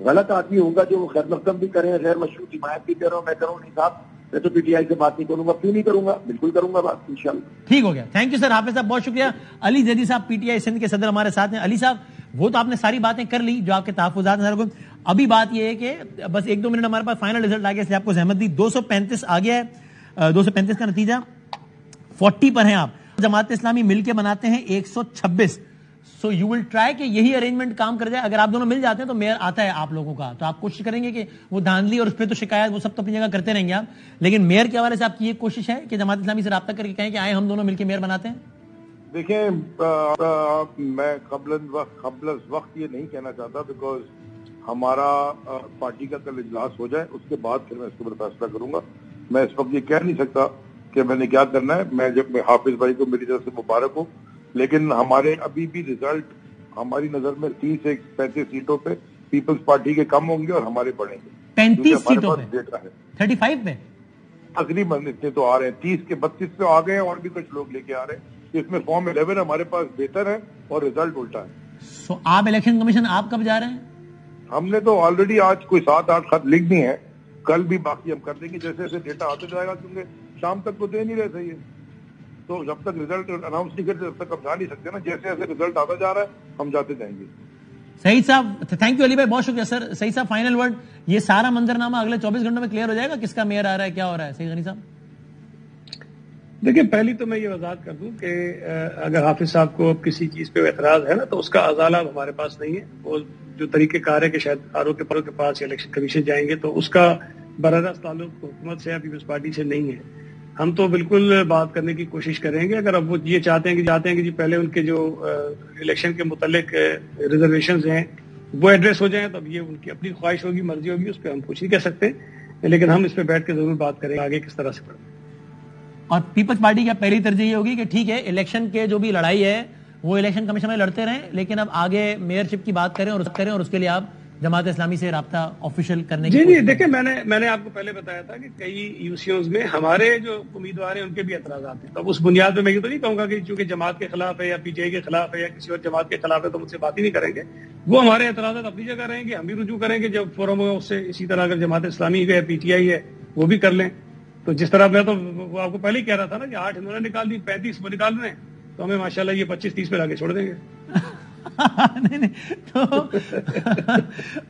غلط آدمی ہوگا جو خیر مقدم بھی کریں, غیر مشروط حمایت بھی کروں, میں کروں نہیں صاحب, میں تو پی ٹی آئی سے بات نہیں کروں گا. کیوں نہیں کروں گا؟ بالکل کروں گا بات انشاءاللہ. ٹھیک ہو گیا, تھینک یو سر, حافظ صاحب بہت شکریہ. علی زیدی صاحب پی ٹی آئی سندھ کے صدر ہمارے ساتھ ہیں. علی صاحب وہ تو آپ نے ساری باتیں کر لی جو آپ کے تحفظات ہیں سر کو. ابھی بات یہ ہے کہ بس 1-2 منٹ ہمارے پاس فائنل رزلٹ آ گیا, اس لیے آپ کو زحمت دی. 235 آ گیا ہے, 235 کا نتیجہ 40 پر ہیں آپ. جماعت اسلامی مل کے بناتے ہیں 126. سو یو ول ٹرائی کہ یہی ارینجمنٹ کام کر جائے. اگر آپ دونوں مل جاتے ہیں تو میئر آتا ہے آپ لوگوں کا, تو آپ کوشش کریں گے کہ وہ دھاندلی اور اس پہ تو شکایت وہ سب تو اپنی جگہ کرتے رہیں گے آپ, لیکن میئر کے حوالے سے آپ کی یہ کوشش ہے کہ جماعت اسلامی سے رابطہ کر کے کہیں کہ آئے ہم دونوں مل کے میئر بناتے ہیں. دیکھیں, میں قبل وقت یہ نہیں کہنا چاہتا, بیکاز ہمارا پارٹی کا کل اجلاس ہو جائے, اس کے بعد پھر میں اس کے اوپر فیصلہ کروں گا. میں اس وقت یہ کہہ نہیں سکتا کہ میں نے کیا کرنا ہے. میں جب حافظ بھائی کو میری طرف سے مبارک ہوں, لیکن ہمارے ابھی بھی ریزلٹ ہماری نظر میں 30 سے 35 سیٹوں پہ پیپلز پارٹی کے کم ہوں گے اور ہمارے بڑھیں گے. 35 سیٹوں پہ 35 پہ تقریباً اتنے تو آ رہے ہیں. 30 کے 32 پہ آ گئے ہیں, اور بھی کچھ لوگ لے کے آ رہے ہیں. اس میں فارم 11 ہمارے پاس بہتر ہے اور ریزلٹ الٹا ہے. سو آپ الیکشن کمیشن آپ کب جا رہے ہیں؟ ہم نے تو آلریڈی آج کوئی 7-8 خط لکھ دی ہیں, کل بھی باقی ہم کر دیں گے جیسے جیسے ڈیٹا آتا جائے گا, کیونکہ شام تک تو دے نہیں رہے صحیح ہے. تو جب تک ریزلٹ اناؤنس نہیں کرتے تب تک ہم جا نہیں سکتے نا. جیسے جیسے ریزلٹ آتا جا رہا ہے ہم جاتے جائیں گے. سعید صاحب تھینک یو. علی بھائی بہت شکریہ سر. سعید صاحب فائنل ورڈ, یہ سارا منظرنامہ اگلے 24 گھنٹوں میں کلیئر ہو جائے گا, کس کا میئر آ رہا ہے, کیا ہو رہا ہے. سعید غنی صاحب دیکھیں, پہلی تو میں یہ وضاحت کر دوں کہ اگر حافظ صاحب کو کسی چیز پہ اعتراض ہے نا, تو اس کا ازالہ ہمارے پاس نہیں ہے. وہ جو طریقہ کار ہے کہ شاید آر کے پروں کے پاس الیکشن کمیشن جائیں گے, تو اس کا براہ راست تعلق حکومت سے یا پیپلز پارٹی سے نہیں ہے. ہم تو بالکل بات کرنے کی کوشش کریں گے. اگر اب وہ یہ چاہتے ہیں کہ جی پہلے ان کے جو الیکشن کے متعلق ریزرویشنز ہیں وہ ایڈریس ہو جائیں, تو اب یہ ان کی اپنی خواہش ہوگی, مرضی ہوگی, اس پہ ہم کچھ نہیں کہہ سکتے, لیکن ہم اس پہ بیٹھ کے ضرور بات کریں گے آگے کس طرح سے پڑھیں. اور پیپلز پارٹی کا پہلی ترجیح یہ ہوگی کہ ٹھیک ہے الیکشن کے جو بھی لڑائی ہے وہ الیکشن کمیشن میں لڑتے رہیں, لیکن اب آگے میئرشپ کی بات کریں اور اس کے لیے آپ جماعت اسلامی سے رابطہ آفیشیل کرنے کی. جی دیکھیں, میں نے آپ کو پہلے بتایا تھا کہ کئی یوسیوز میں ہمارے جو امیدوار ہیں ان کے بھی اعتراضات ہیں. تو اس بنیاد پہ میں یہ تو نہیں کہوں گا کہ چونکہ جماعت کے خلاف ہے یا پی ٹی آئی کے خلاف ہے یا کسی اور جماعت کے خلاف ہے تو مجھ سے بات ہی نہیں کریں گے. وہ ہمارے اعتراضات اپنی جگہ رہیں گے, ہم بھی رجوع کریں گے جب فورم ہوگا اس سے. اسی طرح اگر جماعت اسلامی ہے, پی ٹی آئی ہے, وہ بھی کر لیں. تو جس طرح میں تو وہ آپ کو پہلے ہی کہہ رہا تھا نا کہ 8 انہوں نے نکال دی, 35 وہ نکال رہے ہیں, تو ہمیں ماشاءاللہ یہ 25-30 پہ لا کے چھوڑ دیں گے. نہیں تو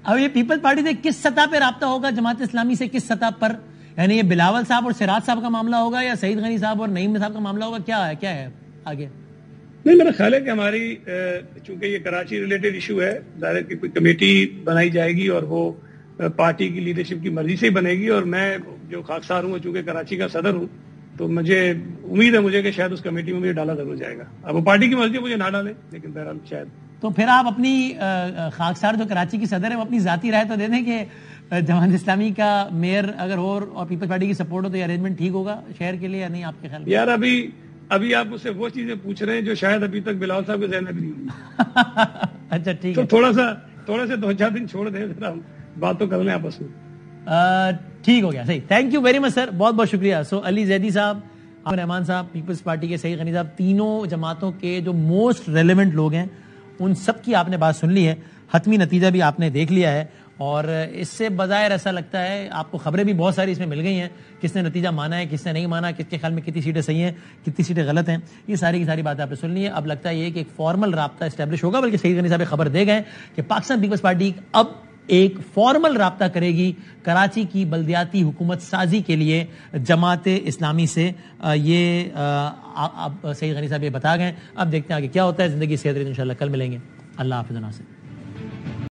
اب یہ پیپلز پارٹی سے کس سطح پہ رابطہ ہوگا جماعت اسلامی سے, کس سطح پر, یعنی یہ بلاول صاحب اور سراج صاحب کا معاملہ ہوگا یا سعید غنی صاحب اور نعیم صاحب کا معاملہ ہوگا, کیا ہے آگے؟ نہیں, میرا خیال ہے کہ ہماری چونکہ یہ کراچی ریلیٹڈ ایشو ہے, ظاہر ہے کہ کوئی کمیٹی بنائی جائے گی اور وہ پارٹی کی لیڈرشپ کی مرضی سے ہی بنے گی. اور میں جو خاکسار ہوں, چونکہ کراچی کا صدر ہوں, تو مجھے امید ہے کہ شاید اس کمیٹی میں مجھے ڈالا ضرور جائے گا. اب وہ پارٹی کی مرضی مجھے نہ ڈالے, لیکن بہرحال شاید. تو پھر آپ اپنی خاکسار جو کراچی کی صدر ہے وہ اپنی ذاتی رائے تو دے دیں کہ جماعت اسلامی کا میئر اگر ہو اور پیپلز پارٹی کی سپورٹ ہو تو یہ ارینجمنٹ ٹھیک ہوگا شہر کے لیے یا نہیں, آپ کے خیال میں؟ یار ابھی آپ مجھ سے وہ چیزیں پوچھ رہے ہیں جو شاید ابھی تک بلاول صاحب کے ذہن میں بھی نہیں ہوئی. اچھا ٹھیک ہے, تو تھوڑا سے 2-4 دن چھوڑ دیں, ذرا بات تو کر لیں آپس میں. ٹھیک ہو گیا, صحیح. Thank you very much sir, بہت بہت شکریہ. سو علی زیدی صاحب, رحمان صاحب, پیپلز پارٹی کے سعید غنی صاحب, تینوں جماعتوں کے جو موسٹ ریلیونٹ لوگ ہیں ان سب کی آپ نے بات سن لی ہے. حتمی نتیجہ بھی آپ نے دیکھ لیا ہے, اور اس سے بظاہر ایسا لگتا ہے آپ کو خبریں بھی بہت ساری اس میں مل گئی ہیں, کس نے نتیجہ مانا ہے, کس نے نہیں مانا, کس کے خیال میں کتنی سیٹیں صحیح ہیں, کتنی سیٹیں غلط ہیں, یہ ساری کی ساری باتیں آپ نے سن لی ہے. اب لگتا ہے یہ کہ ایک فارمل رابطہ اسٹیبلش ہوگا, بلکہ سعید غنی صاحب خبر دے گئے کہ پاکستان پیپلز پارٹی اب ایک فارمل رابطہ کرے گی کراچی کی بلدیاتی حکومت سازی کے لیے جماعت اسلامی سے. یہ اب سعید غنی صاحب یہ بتا گئے. اب دیکھتے ہیں آگے کیا ہوتا ہے. زندگی صحت رہی انشاءاللہ. کل ملیں گے. اللہ حافظ.